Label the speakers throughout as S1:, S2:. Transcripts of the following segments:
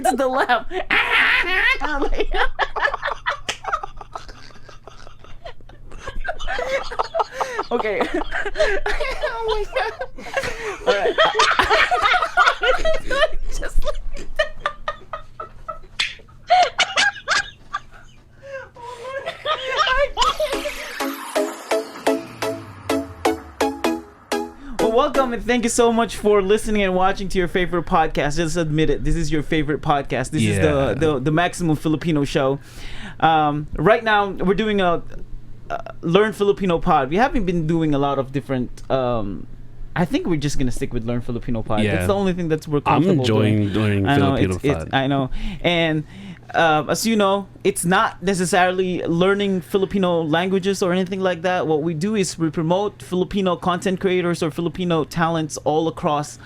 S1: It's the laugh. Okay. Oh my god. All right. Just like that. Well, welcome and thank you so much for listening and watching to your favorite podcast. Just admit it. This is your favorite podcast. This is the Maximum Filipino Show. Right now, we're doing a Learn Filipino pod. We haven't been doing a lot of different. I think we're just gonna stick with Learn Filipino pod.
S2: Yeah.
S1: It's the only thing that's we're comfortable
S2: I'm enjoying
S1: doing.
S2: Filipino pod.
S1: I know, and as you know, it's not necessarily learning Filipino languages or anything like that. What we do is we promote Filipino content creators or Filipino talents all across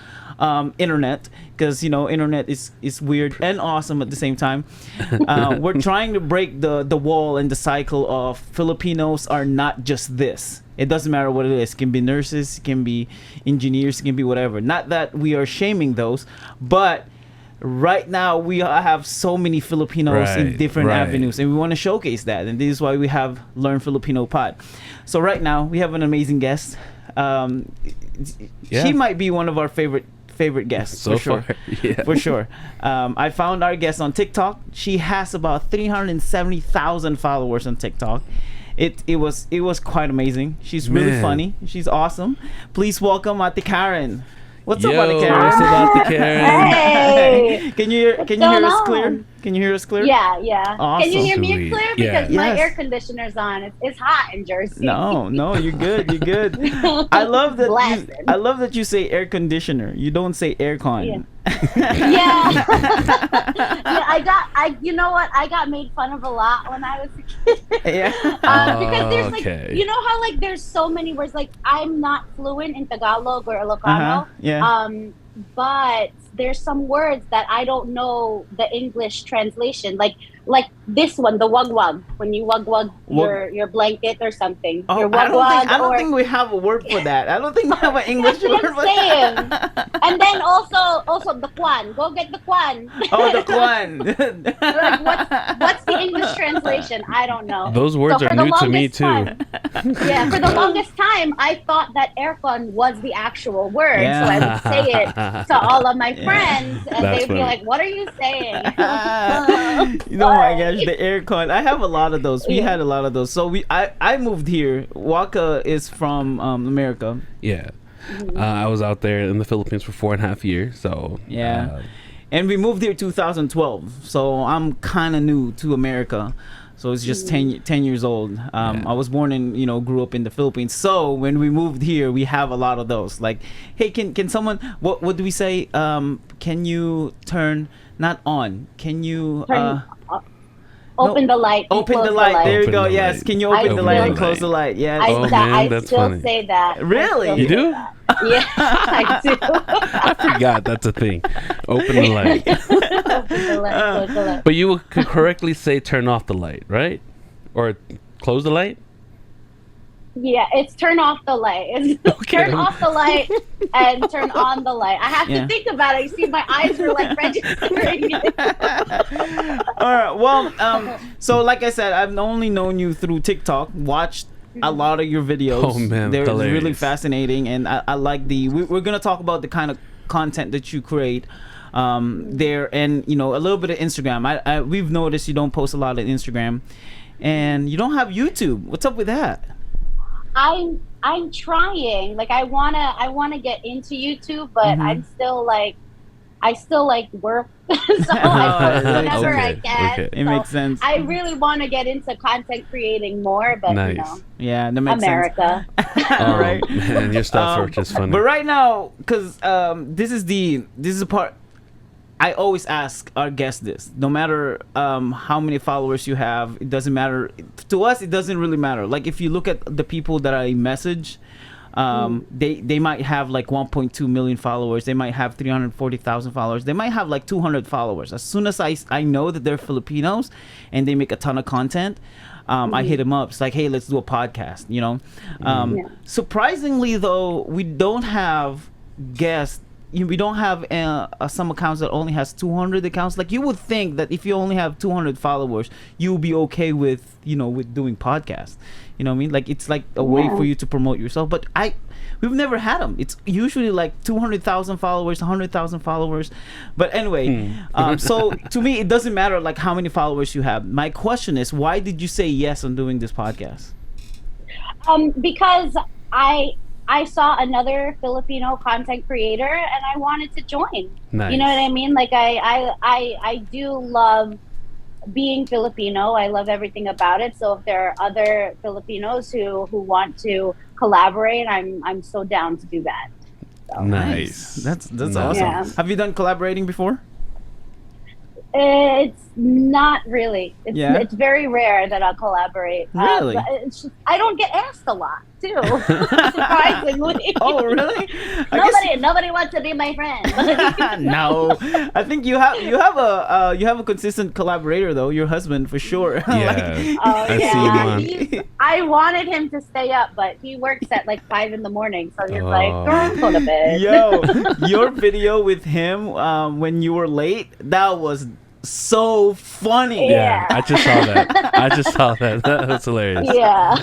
S1: internet, because internet is weird and awesome at the same time. We're trying to break the wall and the cycle of Filipinos are not just this. It doesn't matter what it is. It can be nurses, it can be engineers, it can be whatever. Not that we are shaming those, but right now we have so many Filipinos in different avenues, and we want to showcase that, and this is why we have Learn Filipino pod. So right now we have an amazing guest. She might be one of our favorite guests
S2: so
S1: for sure.
S2: far. Yeah.
S1: For sure. I found our guest on TikTok. She has about 370,000 followers on TikTok. It was quite amazing. She's really funny. She's awesome. Please welcome Ate Karen. What's up, Ate Karen?
S2: What's up, Ate Karen?
S1: Hey. Can you hear us clear? Can you hear us clear?
S3: Yeah.
S1: Awesome.
S3: Can you hear me
S2: Sweet.
S3: clear?
S2: Yeah.
S3: Because my
S1: Yes.
S3: air conditioner's on. It's hot in Jersey.
S1: No, you're good. You're good. I love that.
S3: Blasted.
S1: I love that you say air conditioner. You don't say aircon.
S3: Yeah. Yeah. You know what? I got made fun of a lot when I was a kid.
S1: Yeah.
S3: Because there's
S2: Okay.
S3: you know how there's so many words, I'm not fluent in Tagalog or Ilocano.
S1: Yeah.
S3: But there's some words that I don't know the English translation. Like this one, the wagwag. When you wagwag your blanket or something.
S1: Oh,
S3: Your
S1: I don't think we have a word for that. I don't think we have an English
S3: That's
S1: word
S3: what
S1: for
S3: I'm saying.
S1: that.
S3: And then also the kwan. Go get the kwan.
S1: Oh, the kwan.
S3: What's the English translation? I don't know.
S2: Those words
S3: So
S2: are
S3: for the
S2: new to me
S3: longest
S2: too.
S3: time- Yeah, for the longest time, I thought that aircon was the actual word.
S1: Yeah.
S3: So I would say it to all of my friends, and
S2: That's
S3: they'd be
S2: funny.
S3: like, "What are you saying?"
S1: Oh my gosh, the aircon. I have a lot of those. We
S3: Yeah.
S1: had a lot of those. So I moved here. Waka is from America.
S2: Yeah. I was out there in the Philippines for 4.5 years. So
S1: Yeah. And we moved here 2012. So I'm kind of new to America. So it's just 10 years old. I was born and grew up in the Philippines. So when we moved here, we have a lot of those. Like, hey, can someone? What do we say? Can you turn not on? Can you
S3: Open the light. and
S1: open
S3: close
S1: the light? There you
S2: Open
S1: go.
S2: the
S1: Yes.
S2: light.
S1: Can you open
S3: I
S1: the light and
S3: still-
S1: close the light? Yes.
S2: Oh, man,
S3: I
S2: that's
S3: still
S2: funny.
S3: say that.
S1: Really?
S3: I
S2: You
S3: still
S2: do?
S3: say that. Yeah, I do.
S2: I forgot that's a thing. Open the light.
S3: Open the light, close the light.
S2: But you could correctly say turn off the light, right? Or close the light?
S3: Yeah, it's turn off the light. It's
S2: Okay.
S3: turn off the light and turn on the light. I have
S1: Yeah.
S3: to think about it. You see, my eyes were registering it.
S1: All right. Well, so like I said, I've only known you through TikTok. Watched a lot of your videos.
S2: Oh, man,
S1: they're really
S2: hilarious.
S1: fascinating, and I like we're gonna talk about the kind of content that you create there, and a little bit of Instagram. We've noticed you don't post a lot on Instagram, and you don't have YouTube. What's up with that?
S3: I'm trying. I wanna get into YouTube, but I'm still I still work. So whenever I
S2: Okay,
S3: can.
S2: okay.
S1: It
S3: So
S1: makes sense.
S3: I really want to get into content creating more, but
S2: Nice.
S1: Yeah, that makes
S3: America.
S1: sense.
S2: Oh,
S1: Right.
S2: man, your stuff are just funny.
S1: But right now, because this is the part I always ask our guests this. No matter how many followers you have, it doesn't matter. To us, it doesn't really matter. Like if you look at the people that I message, they might have 1.2 million followers. They might have 340,000 followers. They might have 200 followers. As soon as I know that they're Filipinos and they make a ton of content, I hit them up. It's like, hey, let's do a podcast. Surprisingly though, we don't have guests we don't have some accounts that only has 200 accounts. Like, you would think that if you only have 200 followers, you'll be okay with, with doing podcasts. You know what I mean? Like, it's like a way for you to promote yourself. But we've never had them. It's usually like 200,000 followers, 100,000 followers. But anyway, so to me, it doesn't matter like how many followers you have. My question is, why did you say yes on doing this podcast?
S3: Because I saw another Filipino content creator and I wanted to join.
S2: Nice.
S3: You know what I mean? Like, I do love being Filipino. I love everything about it. So if there are other Filipinos who want to collaborate, I'm so down to do that. So.
S2: Nice.
S1: That's
S2: Nice.
S1: awesome.
S3: Yeah.
S1: Have you done collaborating before?
S3: It's not really. It's very rare that I'll collaborate.
S1: Really?
S3: But I don't get asked a lot too. Surprisingly.
S1: Oh, really?
S3: Nobody wants to be my friend.
S1: No, I think you have a consistent collaborator though. Your husband for sure.
S2: Yeah. I see him on.
S3: I wanted him to stay up, but he works at like 5 a.m, so he's like, go to bed.
S1: Yo, your video with him when you were late, that was so funny.
S2: Yeah, I just saw that. That's hilarious.
S3: Yeah.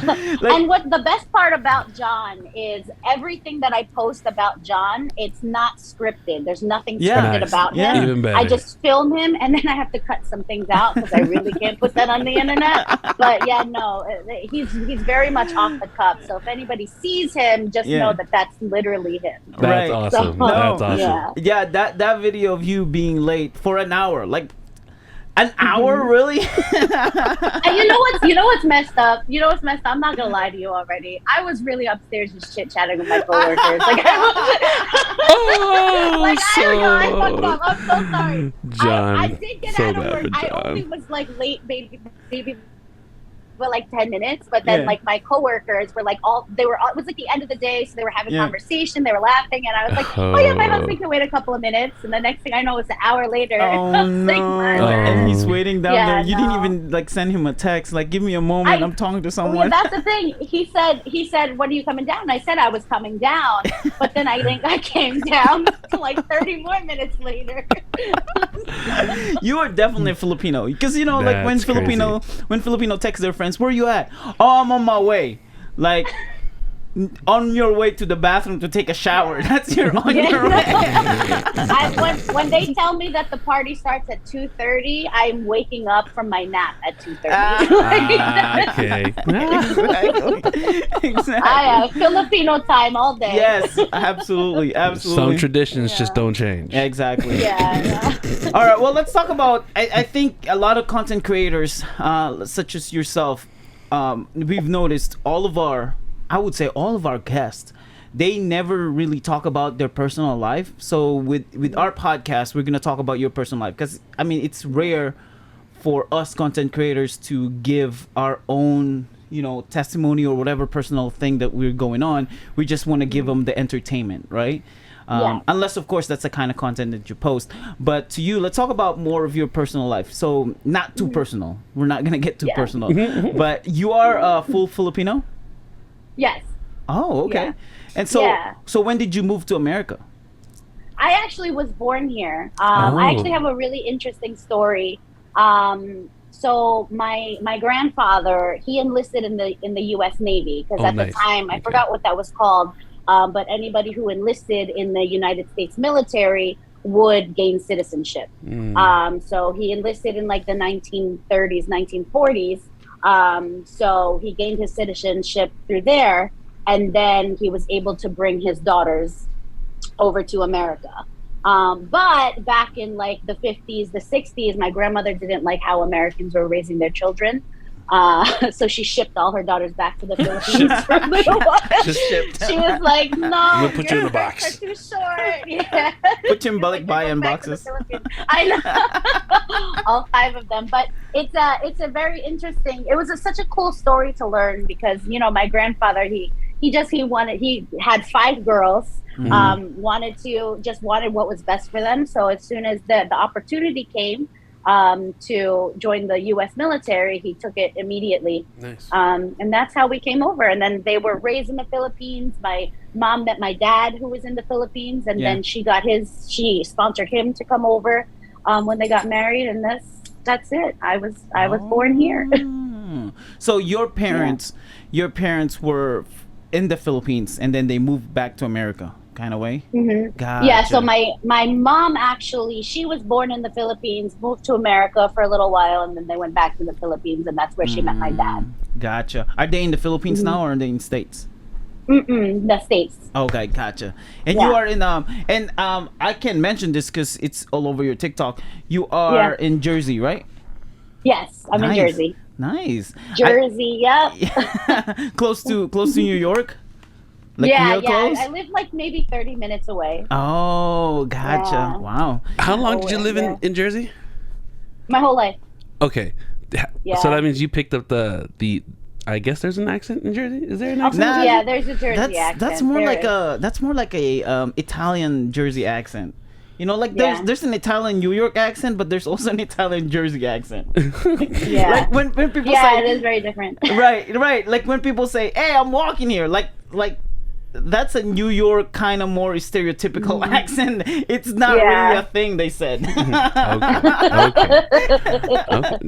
S3: And what the best part about John is everything that I post about John, it's not scripted. There's nothing scripted about him.
S2: Even better.
S3: I just film him and then I have to cut some things out because I really can't put that on the internet. But yeah, no, he's very much off the cuff. So if anybody sees him, just know that that's literally him.
S2: That's
S1: Right.
S2: awesome.
S3: So,
S2: That's awesome.
S1: Yeah, that video of you being late for an hour, like an hour, really?
S3: And you know what's messed up? I'm not gonna lie to you already. I was really upstairs just chit chatting with my coworkers. Like, I fucked up. I'm so sorry.
S2: John,
S3: I did get
S2: so
S3: out of
S2: bad
S3: work.
S2: for
S3: I
S2: John.
S3: only was like late, maybe for like 10 minutes, but then like my coworkers were like it was like the end of the day, so they were having conversation, they were laughing, and I was like, oh yeah, my husband can wait a couple of minutes, and the next thing I know, it's an hour later.
S1: Oh no! And he's waiting down there. You didn't even like send him a text, like, give me a moment, I'm talking to someone.
S3: Well, that's the thing. He said, when are you coming down? And I said I was coming down, but then I think I came down like 30 more minutes later.
S1: You are definitely Filipino, because like when
S2: That's crazy.
S1: Filipino text their friends, where you at? Oh, I'm on my way. Like, on your way to the bathroom to take a shower. That's your on your way.
S3: When they tell me that the party starts at 2:30, I'm waking up from my nap at 2:30.
S2: Okay.
S1: Exactly.
S3: I have Filipino time all day.
S1: Yes, absolutely.
S2: Some traditions just don't change.
S1: Exactly.
S3: Yeah.
S1: All right. Well, let's talk about. I think a lot of content creators, such as yourself, we've noticed all of our guests, they never really talk about their personal life. So with our podcast, we're gonna talk about your personal life, because I mean, it's rare for us content creators to give our own testimony or whatever personal thing that we're going on. We just want to give them the entertainment, right? Unless of course that's the kind of content that you post. But to you, let's talk about more of your personal life. So not too personal, we're not gonna get too personal. But you are full Filipino?
S3: Yes.
S1: Oh, okay.
S3: Yeah.
S1: And so when did you move to America?
S3: I actually was born here. I actually have a really interesting story. So my grandfather, he enlisted in the U.S. Navy, because at the time, I forgot what that was called, but anybody who enlisted in the United States military would gain citizenship. So he enlisted in like the 1930s, 1940s. So he gained his citizenship through there, and then he was able to bring his daughters over to America. But back in like the 50s, the 60s, my grandmother didn't like how Americans were raising their children. So she shipped all her daughters back to the Philippines for a little while. She was like, no,
S2: put you in a box.
S3: Too short. Yeah.
S1: Put you in buy-in boxes.
S3: I know. All 5 of them. But it's a very interesting, it was such a cool story to learn, because, my grandfather, he had 5 girls, wanted what was best for them. So as soon as the opportunity came, to join the U.S. military, he took it immediately.
S2: Nice.
S3: And that's how we came over. And then they were raised in the Philippines. My mom met my dad, who was in the Philippines, and then she sponsored him to come over when they got married, and that's it. I was born here.
S1: So your parents were in the Philippines, and then they moved back to America, kind of way.
S3: Mm-hmm.
S1: Gotcha.
S3: Yeah. So my mom actually, she was born in the Philippines, moved to America for a little while, and then they went back to the Philippines, and that's where she met my dad.
S1: Gotcha. Are they in the Philippines now, or are they in the States?
S3: The States.
S1: Okay, gotcha. And you are in I can mention this because it's all over your TikTok. You are in Jersey, right?
S3: Yes, I'm in Jersey.
S1: Nice.
S3: Jersey, yep.
S1: close to New York. Like
S3: yeah.
S1: Close?
S3: I live like maybe 30 minutes away.
S1: Oh, gotcha.
S3: Yeah.
S1: Wow.
S2: How long did you live in Jersey?
S3: My whole life.
S2: Okay.
S3: Yeah.
S2: So that means you picked up the. I guess there's an accent in Jersey. Is there an accent?
S3: Yeah, there's a Jersey accent.
S1: That's more like a Italian Jersey accent. You know, like there's an Italian New York accent, but there's also an Italian Jersey accent.
S3: Yeah.
S1: Like when people say,
S3: it is very different.
S1: Right. Like when people say, "Hey, I'm walking here," like that's a New York kind of more stereotypical accent. It's not really a thing they said.
S2: Okay.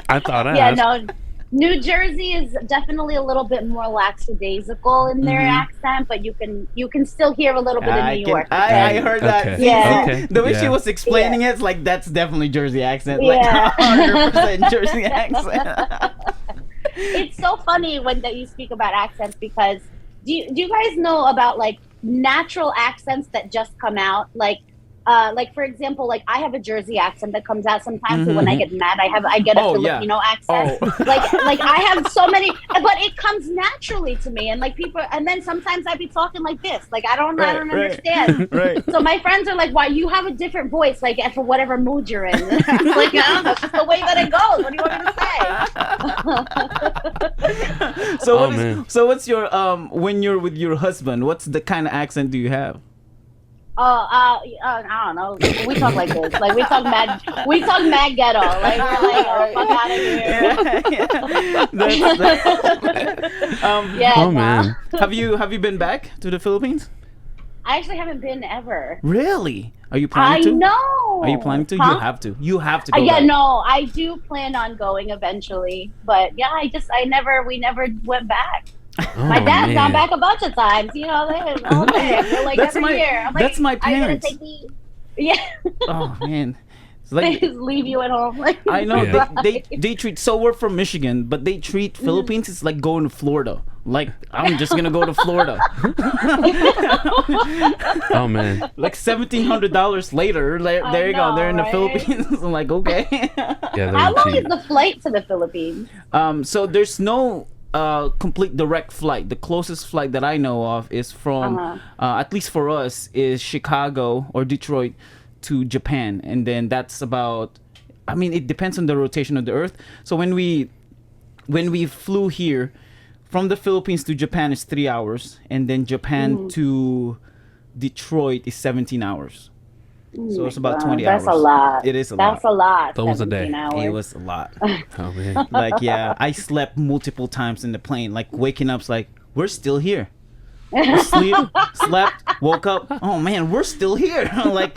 S2: I thought I asked.
S3: No. New Jersey is definitely a little bit more lackadaisical in their accent, but you can still hear a little bit of New York.
S1: I heard that.
S2: Okay.
S3: Yeah.
S2: Okay.
S1: The way she was explaining it, it's like that's definitely Jersey accent.
S3: Yeah.
S1: Like 100% Jersey accent.
S3: It's so funny when that you speak about accents, because do you guys know about like natural accents that just come out? Like for example, like I have a Jersey accent that comes out sometimes. So when I get mad, I get a Filipino accent. Like I have so many, but it comes naturally to me. And like people, and then sometimes I be talking like this. Like I don't understand.
S1: Right.
S3: So my friends are like, "Why you have a different voice? Like for whatever mood you're in." Like that's just the way that it goes. What do you want me to say?
S1: So what's your when you're with your husband? What's the kind of accent do you have?
S3: I don't know. We talk like this. Like we talk mad ghetto. Like we're like, oh, fuck out of here.
S2: Man.
S1: Have you been back to the Philippines?
S3: I actually haven't been ever.
S1: Really? Are you planning to?
S3: I know.
S1: Are you planning to?
S3: Huh?
S1: You have to go
S3: yeah,
S1: back.
S3: no, I do plan on going eventually. But yeah, we never went back. My dad's gone back a bunch of times. You know, they're like every year. I'm like,
S1: that's my parents.
S3: Are you gonna take me? Yeah.
S1: Oh man. It's
S3: They
S1: like
S3: just leave you at home. Like,
S1: I know
S2: Yeah.
S1: they treat. So we're from Michigan, but they treat Philippines. It's like going to Florida. Like I'm just gonna go to Florida.
S2: Oh man.
S1: Like $1,700 later. There you go. They're in the Philippines. I'm like, okay.
S2: Yeah.
S3: how long is the flight to the Philippines?
S1: So there's no complete direct flight. The closest flight that I know of is from at least for us is Chicago or Detroit to Japan, and then that's about, I mean, it depends on the rotation of the earth. So when we flew here from the Philippines to Japan is 3 hours, and then Japan to Detroit is 17 hours. So it's about 20 hours.
S3: That's a lot.
S1: It is a
S3: That's
S1: lot.
S3: a lot.
S2: That was a day.
S3: 17 hours.
S1: It was a lot.
S2: Oh man.
S1: Like, yeah, I slept multiple times in the plane. Like waking up's like, we're still here. Slept, woke up. Oh man, we're still here. Like,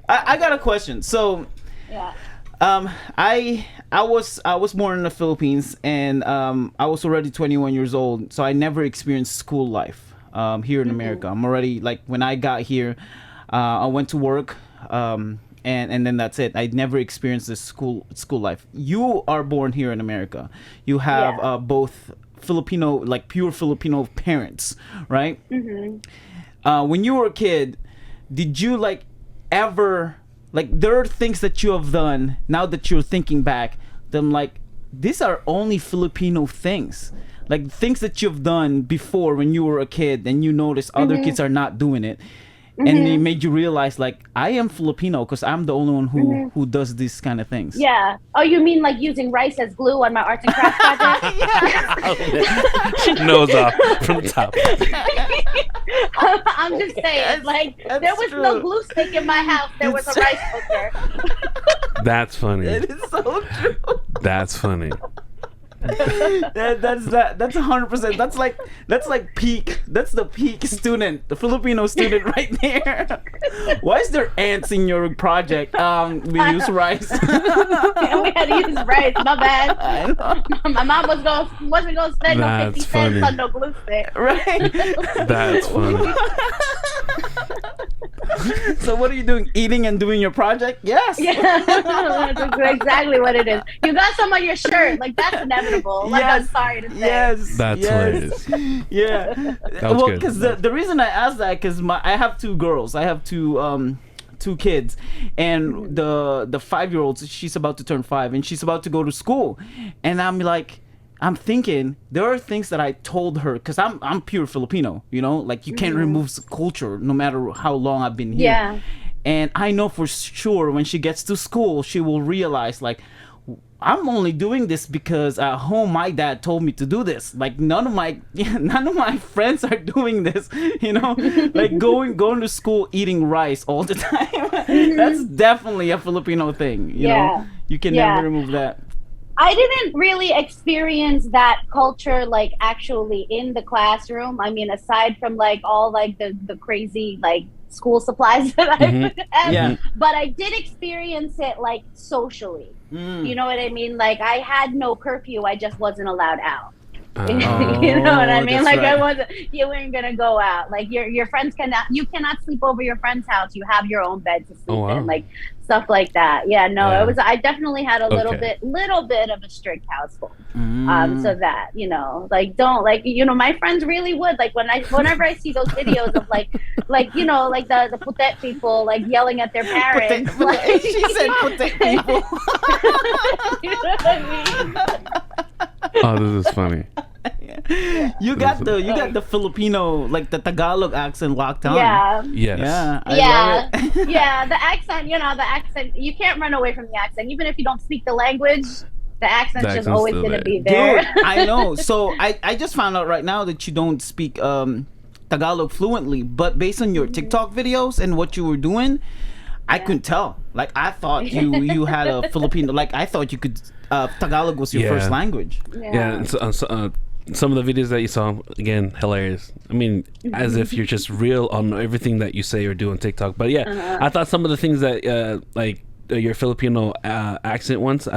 S1: I got a question. So,
S3: Yeah.
S1: I was born in the Philippines, and I was already 21 years old. So I never experienced school life here in America. I'm already, like, when I got here, I went to work. And then that's it. I never experienced this school life. You are born here in America. You have both Filipino, like pure Filipino parents, right? When you were a kid, did you like ever, like, there are things that you have done now that you're thinking back, that I'm like, these are only Filipino things. Like things that you've done before when you were a kid and you notice other kids are not doing it. And it made you realize, like, I am Filipino because I'm the only one who does these kind of things.
S3: Yeah. Oh, you mean like using rice as glue on my arts and crafts project?
S2: Nose off from the top.
S3: I'm just saying, like, there was no glue stick in my house. There was a rice cooker.
S2: That's funny.
S1: It is so true.
S2: That's funny.
S1: That's 100%. That's like peak. That's the peak student, the Filipino student right there. Why is there ants in your project? We use rice.
S3: Yeah, we had to use rice. My bad.
S1: I know.
S3: My mom wasn't gonna spend no
S2: That's
S3: 50 cents
S2: funny.
S3: on no glue stick.
S1: Right.
S2: That's funny.
S1: So what are you doing? Eating and doing your project? Yes.
S3: Yeah, that's exactly what it is. You got some on your shirt, like that's inevitable. Like I'm
S1: Yes.
S3: sorry to say.
S1: Yes.
S2: That's
S1: yes.
S2: hilarious.
S1: Yeah.
S2: was
S1: Well,
S2: good.
S1: because the reason I asked that, because I have two girls. I have two kids, and the 5-year-old, she's about to turn 5, and she's about to go to school, and I'm thinking there are things that I told her, because I'm pure Filipino, you know, like you can't remove culture no matter how long I've been here.
S3: Yeah.
S1: And I know for sure when she gets to school, she will realize, like, I'm only doing this because at home my dad told me to do this. Like none of my friends are doing this, you know, like going to school eating rice all the time. That's definitely a Filipino thing, you know. You can never remove that.
S3: I didn't really experience that culture like actually in the classroom. I mean, aside from like all like the crazy like school supplies that I had,
S1: Yeah.
S3: but I did experience it like socially. You know what I mean? Like I had no curfew. I just wasn't allowed out. You know what I mean?
S1: that's
S3: Like
S1: right.
S3: you weren't gonna go out. Like your friends you cannot sleep over your friend's house. You have your own bed to sleep in, like stuff like that. Yeah, no,
S2: Yeah.
S3: I definitely had a little
S2: Okay.
S3: bit of a strict household. So that, you know, like don't like, you know, my friends really would like whenever I see those videos of like you know, like the putet people like yelling at their parents. Like,
S1: She said putek people.
S3: you know what I mean?
S2: Oh, this is funny.
S1: You got the Filipino, like the Tagalog accent locked on.
S3: Yeah.
S2: Yes.
S1: Yeah. I
S3: Yeah,
S1: love it.
S3: yeah, the accent, you know, you can't run away from the accent. Even if you don't speak the language, the accent's
S2: The
S3: just
S2: accent's
S3: always
S2: still
S3: going to
S2: there.
S3: be there.
S1: Dude, I know. So I just found out right now that you don't speak Tagalog fluently, but based on your TikTok videos and what you were doing, I couldn't tell. Like I thought you had a Filipino. Like I thought you could. Tagalog was your
S2: Yeah.
S1: first language.
S2: Yeah, and some of the videos that you saw, again, hilarious. I mean, as if you're just real on everything that you say or do on TikTok. But yeah, I thought some of the things that your Filipino accent once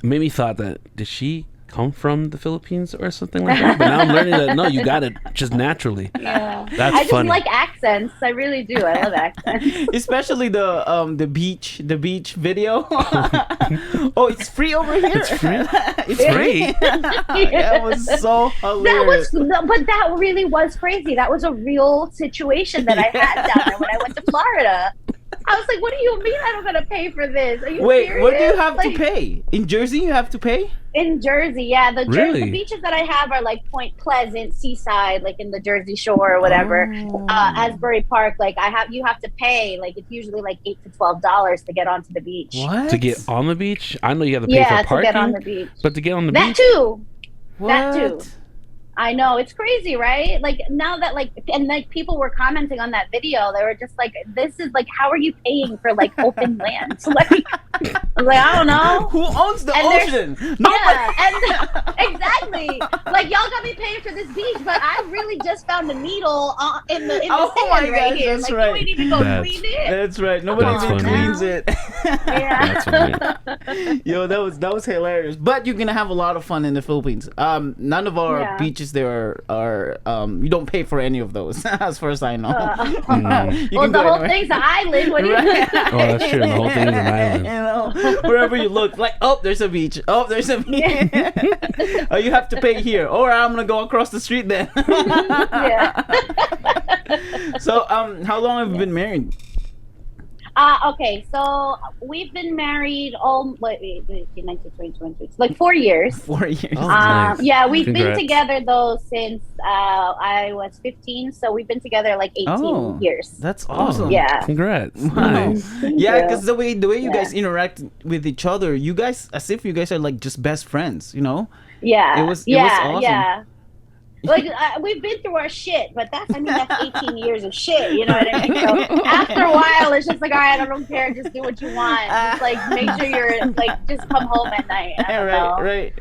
S2: made me thought that did she come from the Philippines or something like that? But now I'm learning that no, you got it just naturally.
S3: Yeah.
S2: That's
S3: I just
S2: funny.
S3: like accents. I really do. I love accents.
S1: Especially the beach video. Oh, it's free over here. It's free. It's free. That was so hilarious.
S3: But that really was crazy. That was a real situation that I had down there when I went to Florida. I was like, what do you mean I don't gotta pay for this? Are you
S1: Wait,
S3: serious?
S1: where do you have
S3: Like,
S1: to pay? In Jersey, you have to pay?
S3: In Jersey, yeah.
S2: Really?
S3: The beaches that I have are like Point Pleasant, Seaside, like in the Jersey Shore or whatever. Asbury Park, like you have to pay. Like it's usually like $8 to $12 to get onto the beach.
S1: What?
S2: to get on the beach. I know you have to pay
S3: Yeah,
S2: for
S3: to
S2: parking,
S3: get on the beach.
S2: but to get on the
S3: That
S2: beach,
S3: too.
S1: What?
S3: That too. I know, it's crazy, right? Like now that and people were commenting on that video, they were just like, this is like, how are you paying for like open land? Like, I was like, I don't know.
S1: Who owns the
S3: And there's-
S1: ocean?
S3: Yeah, and exactly. Like y'all got me paying for this beach, but I really just found a needle in the
S1: Oh
S3: sand
S1: my
S3: right
S1: gosh,
S3: here.
S1: that's
S3: Like
S1: right.
S3: you ain't even go
S2: That's-
S3: clean it.
S1: That's right. Nobody
S2: That's
S1: even
S2: funny.
S1: cleans it.
S3: Yeah.
S2: That's funny.
S1: Yo, that was hilarious. But you're gonna have a lot of fun in the Philippines. None of our
S3: Yeah.
S1: beaches there are you don't pay for any of those, as far as I know. You
S3: Well,
S1: can
S3: the
S1: go
S3: whole
S1: anywhere.
S3: thing's an island. What do you
S1: Right.
S2: Oh, that's true. The whole thing is an island.
S1: You know, wherever you look, like, oh, there's a beach. Oh, there's a beach. Oh, you have to pay here, or I'm gonna go across the street then.
S3: Yeah.
S1: So, how long have you been married?
S3: Okay, so we've been married like 4 years.
S1: 4 years.
S2: Oh. Nice.
S3: Yeah, we've
S2: Congrats.
S3: been together though since I was 15, so we've been together like 18
S1: Oh,
S3: years.
S1: That's
S2: Oh,
S1: awesome.
S3: Yeah.
S2: Congrats.
S1: Wow.
S2: Nice.
S1: Yeah,
S3: you.
S1: because the way you
S3: Yeah.
S1: guys interact with each other, you guys, as if you guys are like just best friends, you know?
S3: Yeah.
S1: It was
S3: yeah,
S1: awesome.
S3: Yeah. Like we've been through our shit, but that's 18 years of shit. You know what I mean? So after a while, it's just like, all right, I don't care, just do what you want. Just like make sure you're like, just come home at night. I don't know.
S1: Right.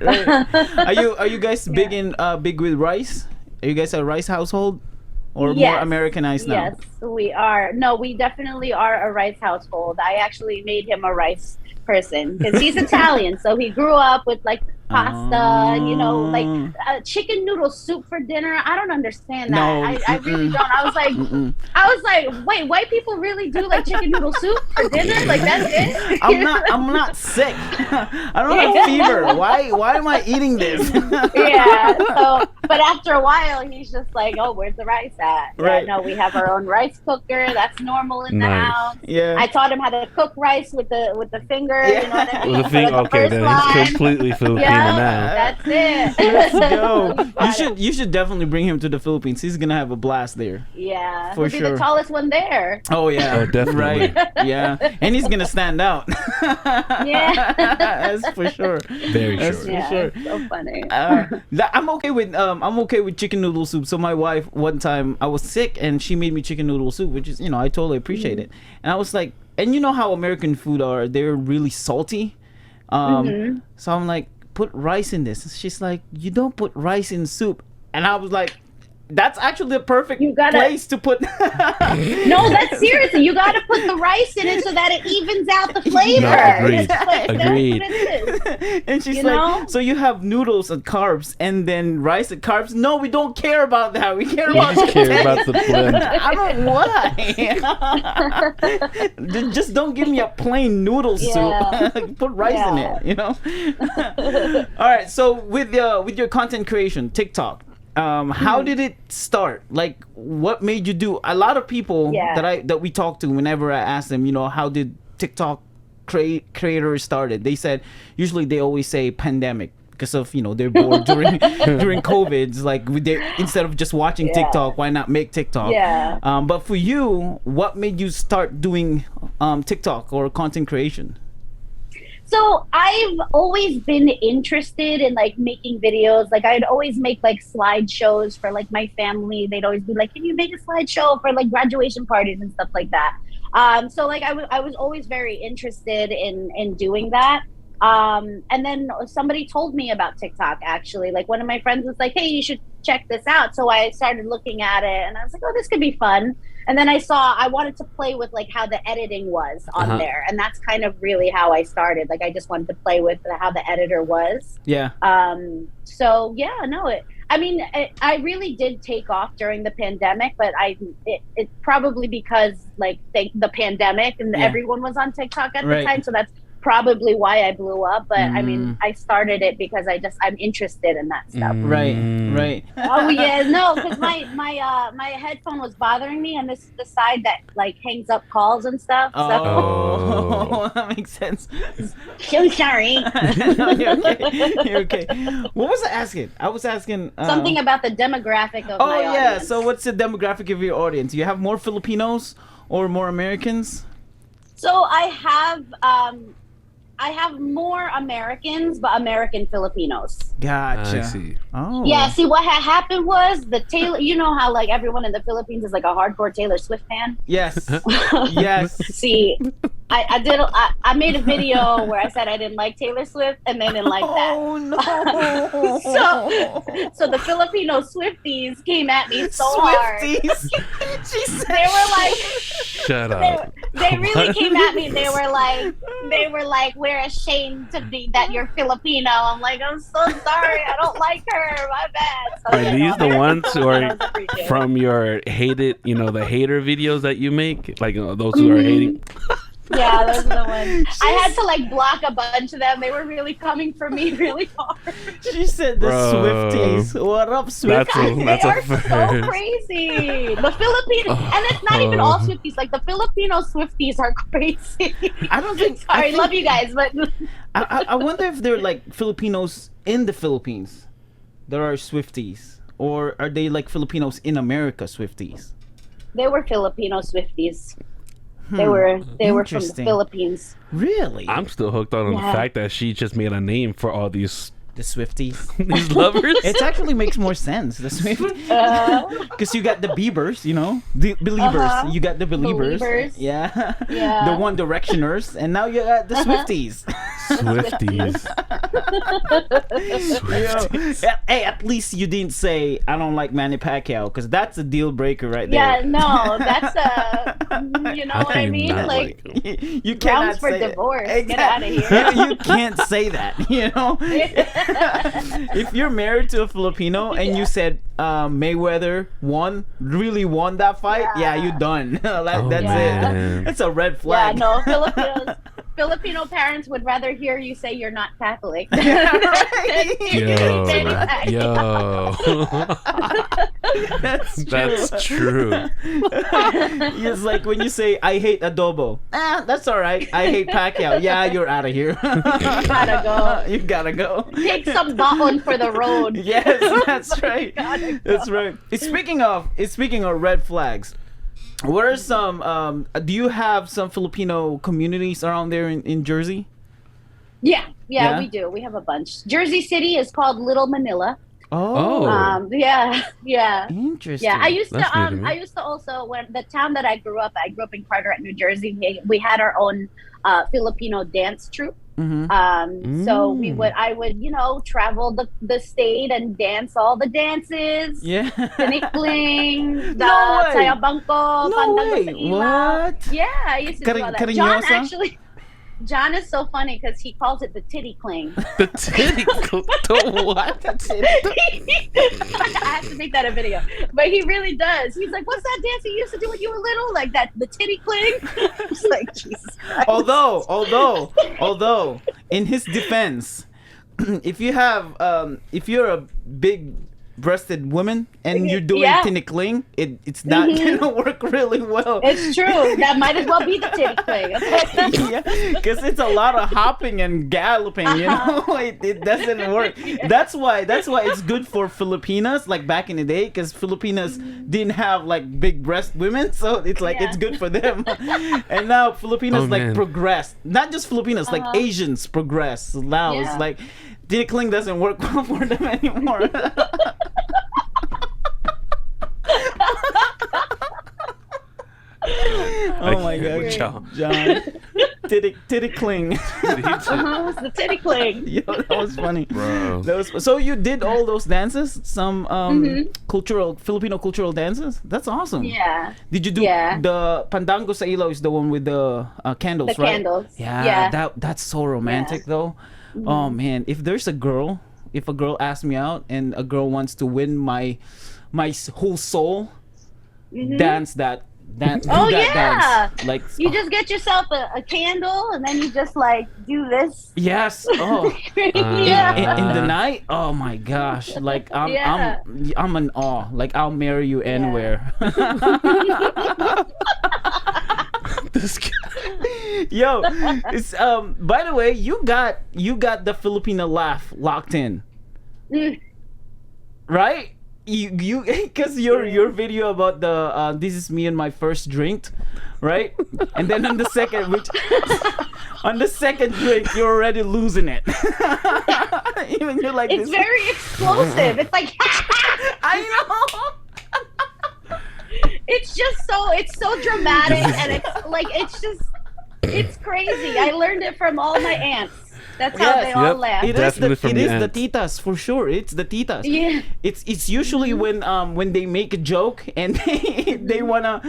S1: Are you guys big with rice? Are you guys a rice household? Or more Americanized now?
S3: Yes, we are. No, we definitely are a rice household. I actually made him a rice person because he's Italian, so he grew up with like pasta, you know, like chicken noodle soup for dinner. I don't understand that.
S1: No.
S3: I really don't. I was like, wait, white people really do like chicken noodle soup for dinner? Like that's it?
S1: I'm not sick. I don't have fever. Why am I eating this?
S3: Yeah. So, but after a while, he's just like, oh, where's the rice at?
S1: Right.
S3: Yeah, no, we have our own rice cooker. That's normal in the house.
S1: Yeah.
S3: I taught him how to cook rice with the finger.
S1: Yeah.
S3: You know what I mean?
S2: With the finger. Okay, then it's completely Filipino now.
S3: That's it.
S1: Let's go. You should definitely bring him to the Philippines. He's gonna have a blast there.
S3: Yeah,
S1: for
S3: he'll
S1: sure.
S3: be the tallest one there.
S1: Oh yeah,
S2: oh, definitely.
S1: Right. Yeah, and he's gonna stand out.
S3: Yeah,
S1: that's for sure.
S2: Very
S1: That's
S2: sure.
S1: for sure.
S3: So funny.
S1: I'm okay with chicken noodle soup. So my wife, one time I was sick and she made me chicken noodle soup, which is, I totally appreciate it. And I was like, and you know how American food are, they're really salty. So I'm like, put rice in this. She's like, you don't put rice in soup. And I was like, that's actually the perfect place to put.
S3: No, that's seriously. You got to put the rice in it so that it evens out the flavor.
S2: No, agreed.
S1: And she's like, so you have noodles and carbs and then rice and carbs? No, we don't care about that. We care about
S2: the blend.
S1: I don't why. Just don't give me a plain noodle soup. Put rice in it, All right. So with your content creation, TikTok. How did it start? Like, what made you do? A lot of people that we talk to, whenever I ask them, how did TikTok creators started? They said usually they always say pandemic because of they're bored during COVID. It's like instead of just watching TikTok, why not make TikTok?
S3: Yeah.
S1: But for you, what made you start doing TikTok or content creation?
S3: So I've always been interested in like making videos. Like I'd always make like slideshows for like my family. They'd always be like, can you make a slideshow for like graduation parties and stuff like that? So like I was always very interested in doing that. And then somebody told me about TikTok actually. Like one of my friends was like, hey, you should check this out. So I started looking at it and I was like, oh, this could be fun. And then I wanted to play with like how the editing was on there. And that's kind of really how I started. Like I just wanted to play with how the editor was.
S1: Yeah.
S3: So yeah, no, I really did take off during the pandemic, but it probably because like the pandemic and everyone was on TikTok at the time. So that's probably why I blew up, but I mean, I started it because I'm interested in that stuff.
S1: Right.
S3: Oh yeah, no, because my headphone was bothering me, and this is the side that like hangs up calls and stuff.
S1: Oh, that makes sense.
S3: So sorry.
S1: No, you're okay. What was I asking? I was asking
S3: something about the demographic of my audience.
S1: So what's the demographic of your audience? You have more Filipinos or more Americans?
S3: So I have more Americans, but American Filipinos.
S1: Gotcha.
S2: I see.
S1: Oh.
S3: Yeah, see what had happened was the Taylor, you know how like everyone in the Philippines is like a hardcore Taylor Swift fan?
S1: Yes. Yes.
S3: See, I made a video where I said I didn't like Taylor Swift and they didn't like that.
S1: Oh no.
S3: So the Filipino Swifties came at me so hard.
S1: She said
S3: they were like
S2: shut up.
S3: They really came at me. They were like, we're ashamed to be that you're Filipino. I'm like, I'm so sorry. I don't like her. My bad. So,
S2: are these the ones who are from your hated, the hater videos that you make? Like those who are hating?
S3: Yeah, those are the ones. I had to like block a bunch of them. They were really coming for me really hard.
S1: She said the Swifties. What up, Swifties?
S3: They are so crazy. The Filipino, and it's not even all Swifties. Like the Filipino Swifties are crazy.
S1: I don't think.
S3: Sorry, love you guys, but
S1: I wonder if they're like Filipinos in the Philippines that are Swifties, or are they like Filipinos in America Swifties?
S3: They were Filipino Swifties. They were from the Philippines.
S1: Really?
S2: I'm still hooked on the fact that she just made a name for all these
S1: The Swifties.
S2: These lovers.
S1: It actually makes more sense. The Swifties. Because you got the Biebers, you know, the Believers. You got the Believers. Yeah. The One Directioners, and now you got the Swifties.
S2: Swifties.
S1: Yeah. Hey, at least you didn't say I don't like Manny Pacquiao, because that's a deal breaker right there.
S3: Yeah, no, that's you know what I mean? Like,
S1: you cannot
S3: grounds for
S1: say
S3: divorce.
S1: It.
S3: Get out of here.
S1: You can't say that, you know. If you're married to a Filipino and you said Mayweather really won that fight, you're done. That's it. It's a red flag.
S3: Yeah, no, Filipino parents would rather hear you say you're not Catholic.
S2: Yo. That's true.
S1: It's like when you say I hate adobo. That's all right. I hate Pacquiao. Yeah, you're out of here.
S3: Gotta go.
S1: You gotta go.
S3: Take some baon for the road.
S1: Yes, that's right. That's right. Speaking of red flags, what are some? Do you have some Filipino communities around there in Jersey?
S3: Yeah, we do. We have a bunch. Jersey City is called Little Manila.
S1: Oh.
S3: Yeah.
S1: Interesting.
S3: Yeah, I used
S2: That's
S3: to.
S2: new to me.
S3: I used to also, when the town that I grew up in Carteret, New Jersey. We had our own Filipino dance troupe. So I would travel the state and dance all the dances.
S1: Yeah.
S3: Tinikling, the
S1: No way.
S3: Sayabangko,
S1: No
S3: Pandango
S1: way.
S3: sa Ilaw.
S1: What?
S3: Yeah, I used to do all that.
S1: Cariñosa?
S3: John is so funny because he calls it the titty cling.
S2: The titty. The what?
S3: I have to make that a video, but he really does. He's like, "What's that dance you used to do when you were little? Like that, the titty cling." It's like, Jesus Christ.
S1: Although, in his defense, if you're a big-breasted woman and you're doing tinikling, it's not gonna work really well.
S3: It's true. That might as well be the titty cling.
S1: Yeah, because it's a lot of hopping and galloping. You know, it doesn't work. That's why it's good for Filipinas, like back in the day, because Filipinas didn't have like big breast women, so it's like it's good for them. And now Filipinas progressed. Not just Filipinas, like Asians progress. So now it's like tinikling doesn't work well for them anymore. Oh my God, John. Titty cling.
S3: It's the titty cling.
S1: Yo, that was funny.
S2: Bro.
S1: So you did all those dances? Some Filipino cultural dances? That's awesome.
S3: Yeah.
S1: Did you do the Pandango sa Ilaw is the one with the candles,
S3: The
S1: right?
S3: candles.
S1: Yeah. That's so romantic though. Oh man, if a girl asks me out and a girl wants to win my whole soul, dance that dance. Like
S3: you just get yourself a candle and then you just like do this.
S1: Yes. Oh. In the night. Oh my gosh. Like I'm in awe. Like I'll marry you anywhere.
S2: This guy.
S1: Yo, it's by the way, you got the Filipino laugh locked in. Right? You because your video about the this is me and my first drink, right? And then on the second drink you're already losing it. Even you're like
S3: it's very explosive. It's like
S1: I know.
S3: It's so dramatic and it's crazy. I learned it from all my aunts. That's how they all laugh.
S1: It is the titas for sure. It's the titas.
S3: Yeah.
S1: It's usually when they make a joke and they wanna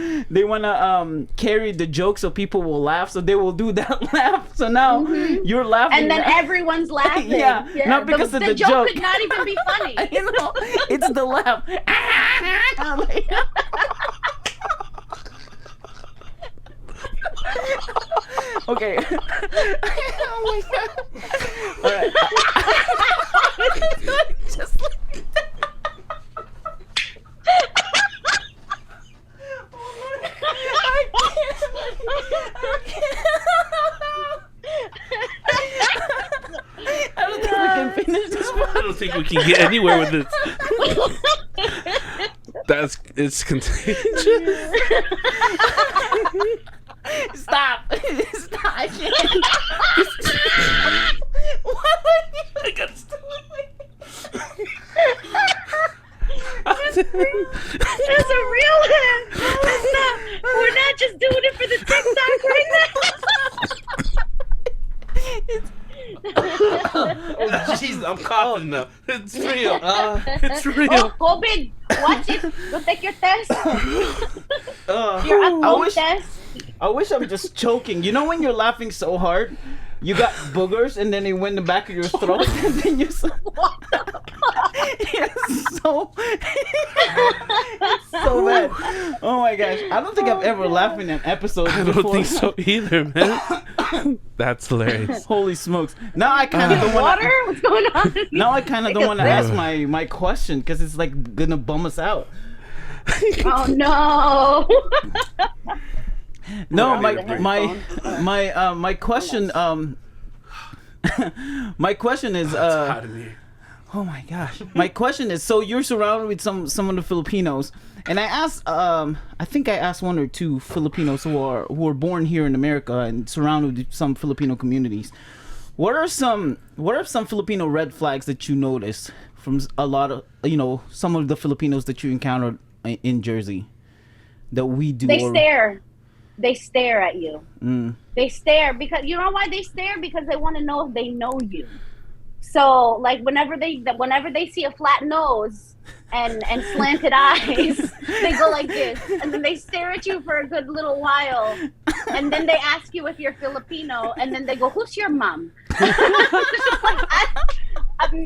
S1: carry the joke so people will laugh, so they will do that laugh. So now you're laughing,
S3: and then everyone's laughing.
S1: Yeah, not because of the joke.
S3: Could not even be funny.
S1: You know, it's the laugh. Okay. Oh my God. All right. Just like that. I don't think we can finish this one.
S2: I don't think we can get anywhere with this. It's contagious.
S1: Stop! Stop! I can't.
S2: I got stuck. jeez, I'm coughing now. It's real. It's real.
S3: Oh, COVID. Watch it. Go take your test. Your
S1: I
S3: at-home
S1: wish
S3: test.
S1: I wish I'm just choking. You know when you're laughing so hard, you got boogers and then they went in the back of your throat and then you're so it's so it's so bad. Oh my gosh. I don't think I've ever laughed in an episode
S2: I
S1: before.
S2: don't think so either, man. That's hilarious.
S1: Holy smokes. Now I kind of don't want
S3: Water? What's going on?
S1: Now I kind of
S3: Take
S1: don't
S3: a
S1: want to
S3: sip.
S1: ask my question because it's like gonna bum us out.
S3: Oh no.
S1: No,
S2: Out of your
S1: my question my question is
S2: Out of here.
S1: oh my gosh. My question is, so you're surrounded with some of the Filipinos, and I asked I think I asked one or two Filipinos who are born here in America and surrounded with some Filipino communities. What are some Filipino red flags that you notice from a lot of some of the Filipinos that you encountered in Jersey that we do?
S3: They stare. They stare at you.
S1: Mm.
S3: They stare because you know why they stare? Because they want to know if they know you. So like whenever they see a flat nose and slanted eyes, they go like this, and then they stare at you for a good little while, and then they ask you if you're Filipino, and then they go, "Who's your mom?"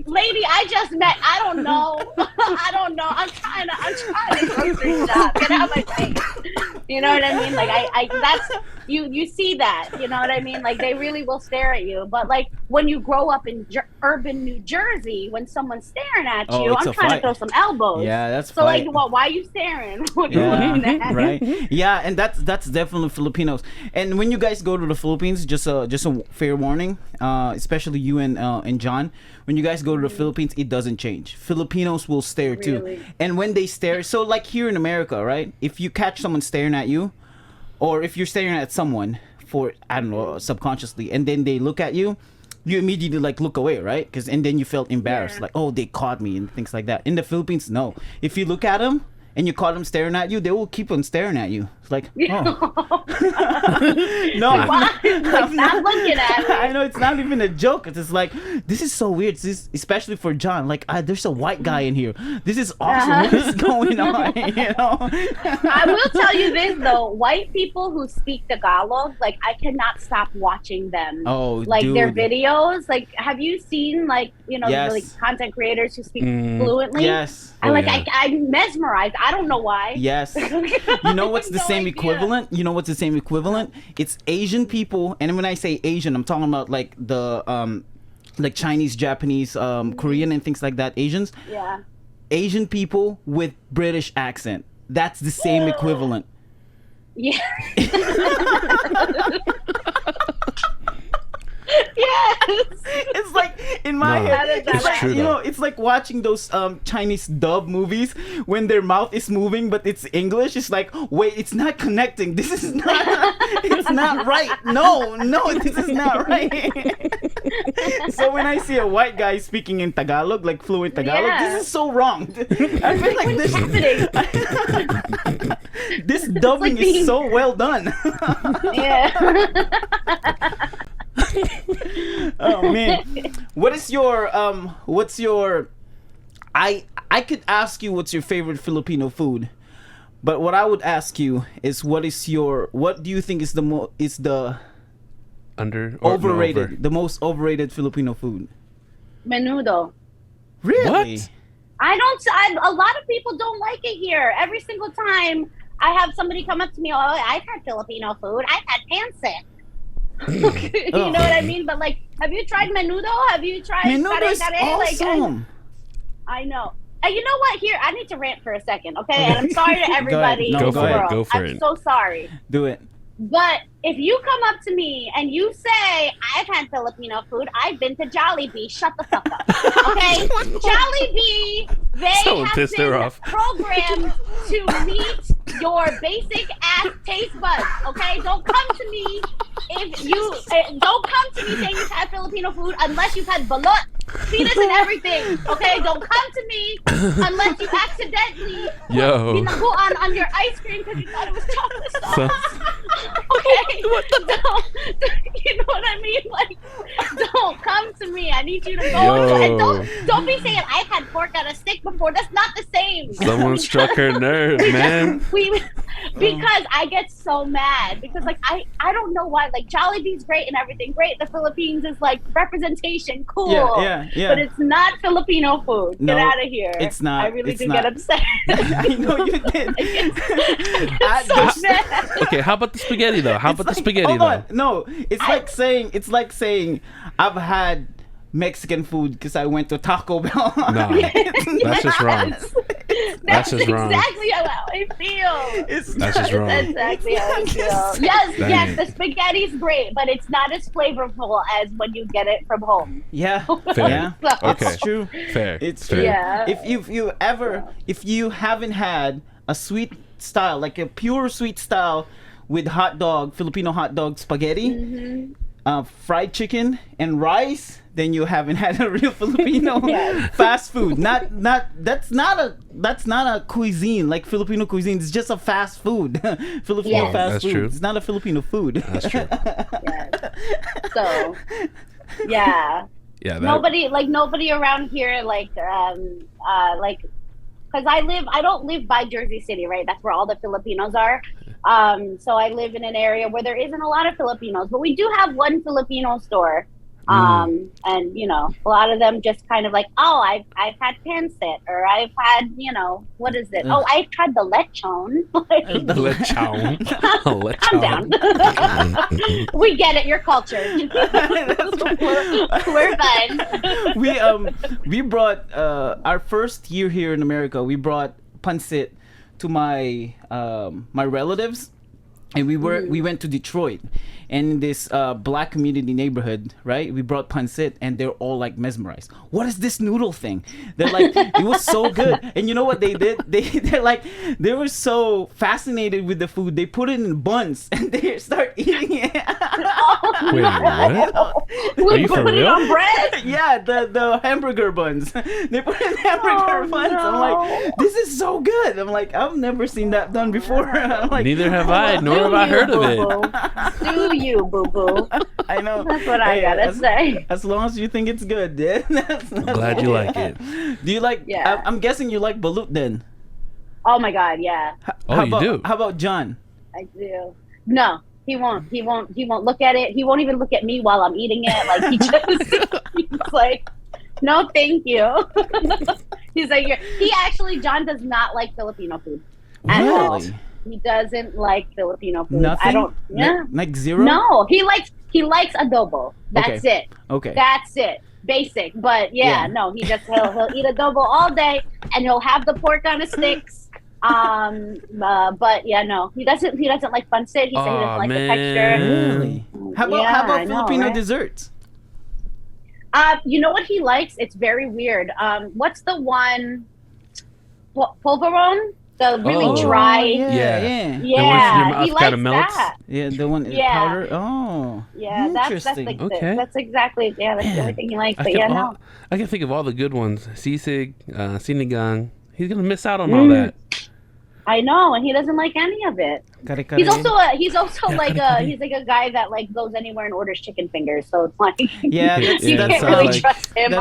S3: Lady, I just met. I don't know. I don't know. I'm trying to grocery shop. Get out of my face. You know what I mean? Like I that's you see that. You know what I mean? Like they really will stare at you. But like when you grow up in urban New Jersey, when someone's staring at
S1: Oh,
S3: you,
S1: it's
S3: I'm
S1: a
S3: trying
S1: fight.
S3: to throw some elbows.
S1: Yeah, that's
S3: so
S1: fight.
S3: like, well, why are you staring? What are you
S1: Yeah,
S3: looking at?
S1: right. Yeah, and that's definitely Filipinos. And when you guys go to the Philippines, just a fair warning, especially you and John, when you guys go to the Philippines, it doesn't change. Filipinos will stare too,
S3: Really?
S1: and when they stare, so like here in America, right? If you catch someone staring at you, or if you're staring at someone for I don't know subconsciously, and then they look at you. You immediately like look away, right? And then you felt embarrassed,
S3: Yeah.
S1: like, oh, they caught me and things like that. In the Philippines, no. If you look at them and you caught them staring at you, they will keep on staring at you. It's like, oh, no,
S3: Why? Like, stop looking at me.
S1: I know it's not even a joke. It's just like this is so weird. This, especially for John. Like, there's a white guy in here. This is awesome. What is going on? You know.
S3: I will tell you this though, white people who speak Tagalog, like I cannot stop watching them.
S1: Oh,
S3: like their
S1: dude.
S3: videos. Like, have you seen like
S1: Yes.
S3: like content creators who speak fluently?
S1: Yes.
S3: I like
S2: yeah.
S3: I'm mesmerized. I don't know why.
S1: Yes. You know what's the
S3: No
S1: same
S3: idea.
S1: equivalent? You know what's the same equivalent? It's Asian people, and when I say Asian, I'm talking about like the like Chinese, Japanese, Korean, and things like that. Asians,
S3: Yeah.
S1: Asian people with British accent. That's the same equivalent.
S3: Yeah. Yes.
S1: It's like in my
S2: No,
S1: head,
S3: it's
S1: it's like,
S2: true,
S1: you know,
S2: though.
S1: it's like watching those Chinese dub movies when their mouth is moving but it's English. It's like, wait, it's not connecting. This is not. It's not right. No, this is not right. So when I see a white guy speaking in Tagalog, like fluent Tagalog,
S3: Yeah.
S1: this is so wrong. I feel like
S3: What's happening?
S1: this dubbing
S3: being-
S1: is so well done.
S3: Yeah.
S1: Oh man, what's your I could ask you what's your favorite Filipino food, but what I would ask you is what do you think is the
S2: Under or
S1: overrated,
S2: No, over?
S1: the most overrated Filipino food?
S3: Menudo.
S1: Really?
S2: What?
S3: A lot of people don't like it here. Every single time I have somebody come up to me, oh, I've had Filipino food. I've had pancit. You know what I mean? But like, have you tried menudo? Have you tried
S1: Menudo is
S3: kare-kare? Like,
S1: awesome.
S3: I know. And you know what? Here, I need to rant for a second, okay? And I'm sorry to everybody
S1: No,
S3: in
S1: go
S3: the
S1: for it,
S3: world.
S2: go for
S3: I'm
S2: it.
S3: so sorry.
S1: Do it.
S3: But if you come up to me and you say, I've had Filipino food, I've been to Jollibee, shut the fuck up. Okay? Jollibee, they
S2: Someone
S3: have
S2: pissed her
S3: been
S2: off.
S3: programmed to meet your basic ass taste buds. Okay? Don't come to me don't come to me saying you've had Filipino food unless you've had balut, penis and everything. Okay? Don't come to me unless you accidentally
S2: Yo.
S3: binaguan on your ice cream because you thought it was chocolate sauce.
S2: So-
S3: Okay, Okay? Don't, you know what I mean? Like, don't come to me. I need you to go. And don't be saying I've had pork on a stick before. That's not the same.
S2: Someone struck her nerve, man.
S3: Because I get so mad because like I don't know why, like Jollibee's great and everything great. The Philippines is like representation, cool.
S1: Yeah.
S3: But it's not Filipino food.
S1: No,
S3: get out of here.
S1: It's not.
S3: I really
S1: it's
S3: do
S1: not.
S3: get upset.
S1: I know you did.
S3: It's so mad.
S2: Okay, how about the spaghetti though? How about the spaghetti
S1: hold
S2: though?
S1: on. No, it's like saying I've had Mexican food because I went to Taco Bell.
S2: No, that's just wrong. That's just wrong.
S3: Exactly how I feel.
S2: That's just wrong.
S3: That's exactly how I feel. Yes, the spaghetti's great, but it's not as flavorful as when you get it from home.
S1: Yeah,
S2: Fair.
S1: yeah,
S2: Okay.
S1: it's true.
S2: Fair.
S1: It's
S2: fair.
S1: true.
S3: Yeah.
S1: If you haven't had a sweet style, like a pure sweet style with Filipino hot dog spaghetti, fried chicken and rice, then you haven't had a real Filipino fast food. That's not a cuisine like Filipino cuisine. It's just a fast food. Filipino fast
S2: That's
S1: food.
S2: true.
S1: It's not a Filipino food.
S2: That's true.
S3: So, yeah.
S2: Yeah.
S3: Nobody around here because I don't live by Jersey City, right? That's where all the Filipinos are. So I live in an area where there isn't a lot of Filipinos, but we do have one Filipino store. And a lot of them just kind of like, oh, I've had pancit, or I've had, what is it? Oh, I've tried the lechon.
S2: The lechon.
S3: Calm down. We get it. You're cultured. We're fine.
S1: We brought our first year here in America. We brought pancit to my my relatives, and we went to Detroit, and in this black community neighborhood, right? We brought pancit, and they're all like mesmerized. What is this noodle thing? They're like, it was so good. And you know what they did? They were so fascinated with the food. They put it in buns and they start eating it.
S2: Wait, what?
S3: We
S2: Are you for
S3: put it
S2: real?
S3: on bread.
S1: Yeah, the hamburger buns. They put in hamburger buns. I'm like, this is so good. I'm like, I've never seen that done before. I'm like,
S2: Neither have I, nor have I heard of it.
S3: Do you, boo boo?
S1: I know.
S3: That's what I gotta say.
S1: As long as you think it's good, dude.
S2: I'm glad you like it.
S1: Do you like?
S3: Yeah.
S1: I'm guessing you like balut then.
S3: Oh my god, yeah,
S2: Oh, you do?
S1: How about John?
S3: I do. No, he won't. He won't look at it. He won't even look at me while I'm eating it. Like he's like, no, thank you. He's like, John does not like Filipino food at all.
S1: Really?
S3: He doesn't like Filipino food.
S1: Nothing.
S3: I don't. Yeah.
S1: Like zero.
S3: No, he likes adobo. That's it.
S1: Okay.
S3: That's it. Basic. But
S1: Yeah.
S3: no, he'll eat adobo all day, and he'll have the pork on his sticks. But yeah, no, he doesn't like pancit. He said he doesn't like the texture.
S1: Really? How about
S3: I know,
S1: Filipino
S3: right?
S1: desserts?
S3: You know what he likes? It's very weird. What's the one? Polvoron? The really dry.
S2: Yeah.
S3: Yeah,
S2: The one from your mouth
S3: he likes
S2: kinda melts?
S3: that.
S1: Yeah, the one
S3: Yeah.
S1: powder. Oh.
S3: Yeah, that's
S1: interesting.
S2: Okay.
S3: that's exactly the only thing he likes.
S2: I
S3: But
S2: can,
S3: yeah,
S2: all,
S3: no.
S2: I can think of all the good ones. Sisig, Sinigang. He's gonna miss out on all that.
S3: I know, and he doesn't like any of it.
S1: Kare-kare.
S3: He's also like a guy that like goes anywhere and orders chicken fingers. So it's like
S1: Yeah,
S3: you
S1: that's
S3: can't really
S2: like-
S3: trust him.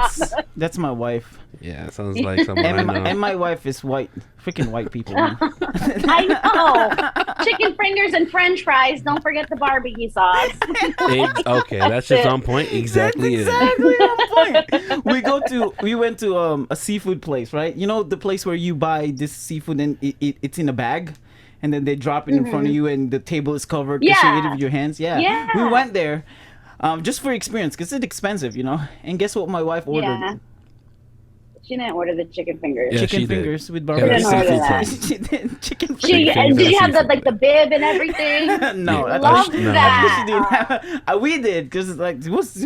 S1: that's my wife.
S2: Yeah, sounds like someone I know.
S1: And my wife is white. Freaking white people. Man.
S3: I know. Chicken fingers and French fries. Don't forget the barbecue sauce.
S2: Okay, that's just on point. Exactly it.
S1: Exactly on point. We went to a seafood place, right? You know the place where you buy this seafood and it's in a bag, and then they drop it in front of you, and the table is covered because you eat it with your hands. Yeah. We went there, just for experience because it's expensive, And guess what my wife ordered?
S3: Yeah. She didn't order the chicken fingers.
S2: Yeah,
S1: Chicken
S2: she did.
S1: fingers with
S2: Yeah,
S1: barbecue.
S3: didn't order
S2: seafood
S3: that.
S2: place.
S1: She did chicken
S3: She,
S1: fingers.
S3: did you have
S2: seafood
S3: the bib and everything?
S1: No,
S2: Yeah.
S1: I
S3: Love
S1: thought she,
S3: that.
S1: she didn't have. We did because like it was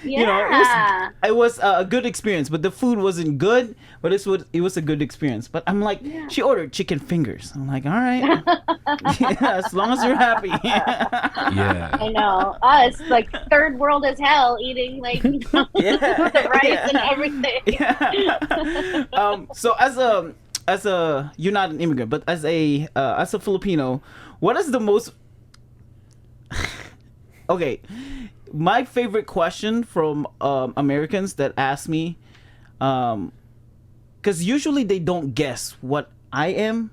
S3: Yeah.
S1: it was a good experience, but the food wasn't good. But it was a good experience. But I'm like, she ordered chicken fingers. I'm like, all right, yeah, as long as you're happy.
S2: Yeah.
S3: I know. Us, like third world as hell, eating like the rice and everything.
S1: Yeah. So as a you're not an immigrant, but as a Filipino, what is the most Okay, my favorite question from Americans that ask me, because usually they don't guess what I am,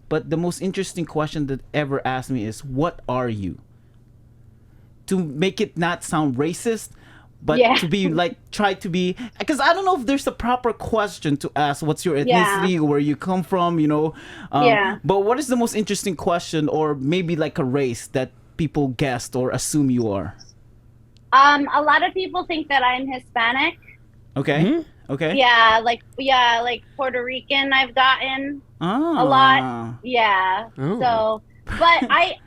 S1: but the most interesting question that ever asked me is, "What are you?" To make it not sound racist, but to be like, try to be, because I don't know if there's a proper question to ask. What's your ethnicity, where you come from, you know? But what is the most interesting question, or maybe like a race that people guessed or assume you are?
S3: A lot of people think that I'm Hispanic.
S1: Okay. Mm-hmm. Okay.
S3: Yeah, like Puerto Rican. I've gotten a lot. Yeah.
S2: Oh.
S3: So. But I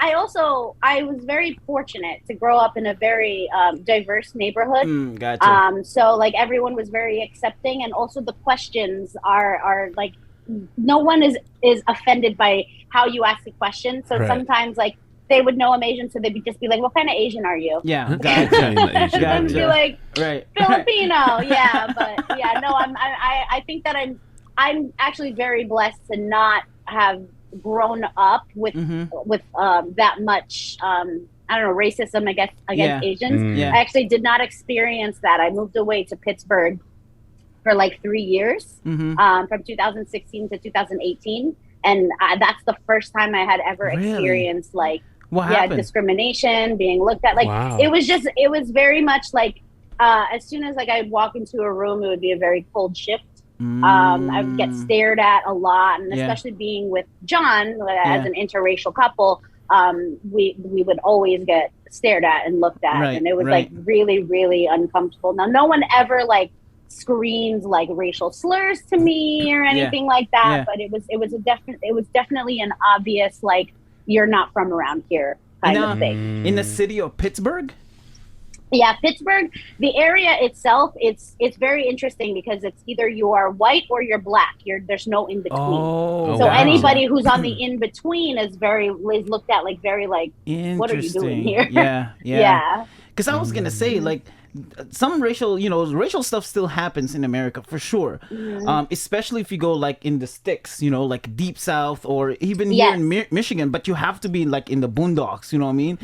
S3: was very fortunate to grow up in a very diverse neighborhood.
S1: Gotcha.
S3: So like everyone was very accepting, and also the questions are like, no one is offended by how you ask the question. So sometimes like they would know I'm Asian, so they'd just be like, "What kind of Asian are you?"
S1: Yeah, gotcha.
S3: And be like,
S1: right,
S3: Filipino. Yeah, but yeah, no, I think that I'm actually very blessed to not have grown up with that much I don't know, racism against Asians. I actually did not experience that. I moved away to Pittsburgh for like 3 years, from 2016 to 2018, and that's the first time I had ever experienced like discrimination, being looked at. Like it was very much like as soon as like I'd walk into a room, it would be a very cold shift. I would get stared at a lot, and especially being with John as an interracial couple, we would always get stared at and looked at, and it was like really, really uncomfortable. Now, no one ever like screamed like racial slurs to me or anything like that, but it was definitely an obvious like, you're not from around here kind of thing.
S1: In the city of Pittsburgh.
S3: Yeah, Pittsburgh, the area itself, it's very interesting because it's either you are white or you're black. There's no in between. So anybody who's on the in between is looked at like very like, what are you doing here?
S1: Yeah. Because I was gonna say like, some racial stuff still happens in America for sure. Especially if you go like in the sticks, you know, like deep south, or even here in Michigan, but you have to be like in the boondocks, you know what I mean?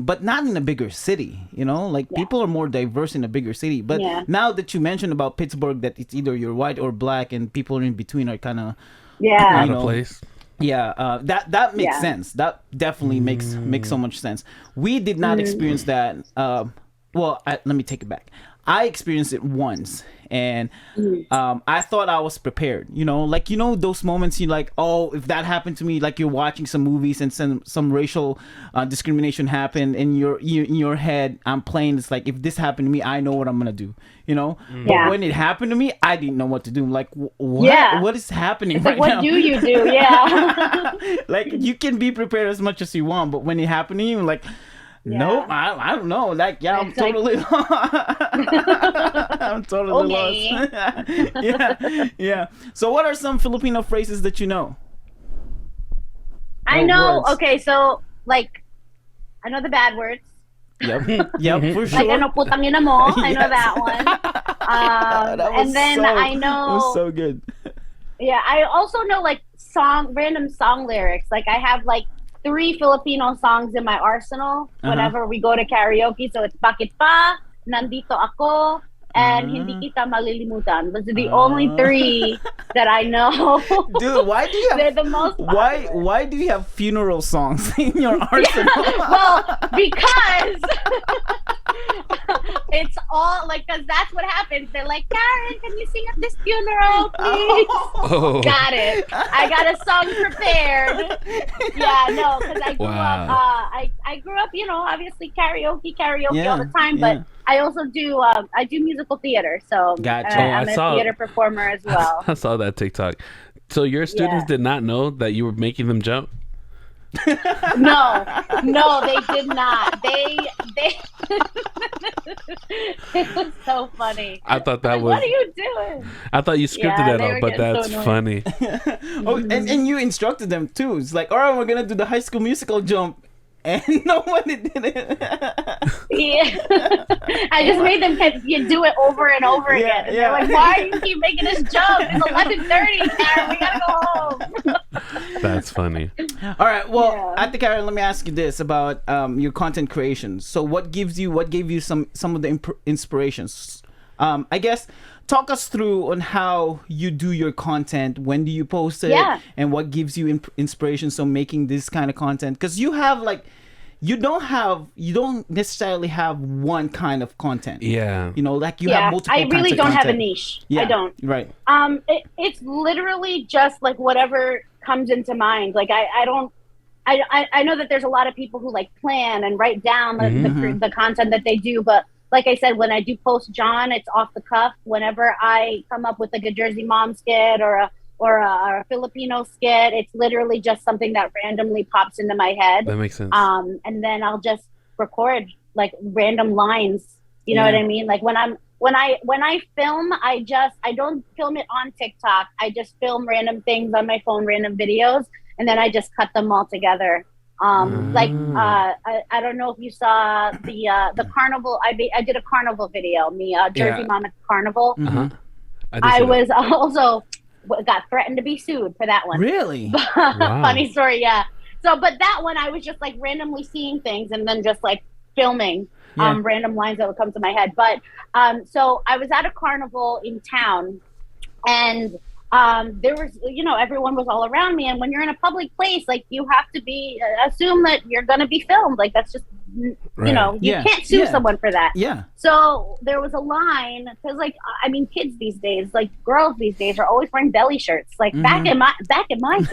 S1: But not in a bigger city, you know, like people are more diverse in a bigger city. But now that you mentioned about Pittsburgh, that it's either you're white or black and people in between are kind of
S2: out of place.
S1: Yeah, that makes sense. That definitely makes so much sense. We did not experience that. Well, let me take it back. I experienced it once, and I thought I was prepared. You know, like, you know, those moments you're like, oh, if that happened to me, like you're watching some movies and some racial discrimination happened, and in your head, I'm playing. It's like, if this happened to me, I know what I'm gonna do. You know, but when it happened to me, I didn't know what to do. I'm like, what is happening
S3: it's
S1: right
S3: like,
S1: now?
S3: What do you do? Yeah,
S1: like you can be prepared as much as you want, but when it happened to you, like. No, I don't know. Like, I'm totally lost. I'm totally lost. Yeah. So what are some Filipino phrases that you know?
S3: I know. Words? Okay, so like, I know the bad words.
S1: Yep, for sure.
S3: Like, ano, putang ina mo. I know that one. And then I know.
S1: That was so good.
S3: Yeah, I also know like random song lyrics. Like I have like 3 Filipino songs in my arsenal whenever we go to karaoke. So it's Bakit Pa, Nandito Ako, and Hindi Kita Malilimutan. Those are the only 3 that I know.
S1: Dude, why do you have?
S3: They're the most popular.
S1: Why do you have funeral songs in your arsenal?
S3: Well, because it's all like, because that's what happens. They're like, Karen, can you sing at this funeral, please? Got it. I got a song prepared. Yeah, no, because I grew up. I grew up, you know, obviously karaoke all the time, but I also do I do musical theater, so I'm a theater performer as well.
S2: I saw that TikTok. So your students did not know that you were making them jump?
S3: No, they did not. They it was so funny.
S2: I thought that was.
S3: What are you doing?
S2: I thought you scripted that out, but that's so funny.
S1: And you instructed them too. It's like, all right, we're gonna do the High School Musical jump. And nobody did it.
S3: I just made them do it over and over again. And they're like, why do you keep making us jump? It's 11:30, Karen. We gotta go home.
S2: That's funny.
S1: All right. Well,
S3: Yeah.
S1: I think, Aaron, let me ask you this about your content creation. So, what gave you some of the inspirations? I guess talk us through on how you do your content. When do you post it?
S3: Yeah.
S1: And what gives you inspiration? So making this kind of content, because you have like, you don't necessarily have one kind of content.
S2: Yeah.
S1: You know, like you have multiple.
S3: I really
S1: kinds of
S3: don't have a
S1: content.
S3: niche.
S1: Yeah.
S3: I don't.
S1: Right.
S3: It's literally just like whatever comes into mind. Like I don't. I know that there's a lot of people who like plan and write down the content that they do, but like I said, when I do post John, it's off the cuff. Whenever I come up with like a Jersey mom skit or a Filipino skit, it's literally just something that randomly pops into my head.
S2: That makes sense.
S3: And then I'll just record like random lines. You know what I mean? Like when I film, I don't film it on TikTok. I just film random things on my phone, random videos, and then I just cut them all together. I don't know if you saw the carnival. I did a carnival video. Jersey Mom at the Carnival. I was also got threatened to be sued for that one.
S1: Really?
S2: Wow.
S3: Funny story, yeah. So, but that one I was just like randomly seeing things and then just like filming random lines that would come to my head. But so I was at a carnival in town, and there was, everyone was all around me. And when you're in a public place, like you have to assume that you're going to be filmed. Like that's just, you can't sue someone for that.
S1: Yeah.
S3: So there was a line, because like, I mean, kids these days, like girls these days are always wearing belly shirts. Like back in my day, like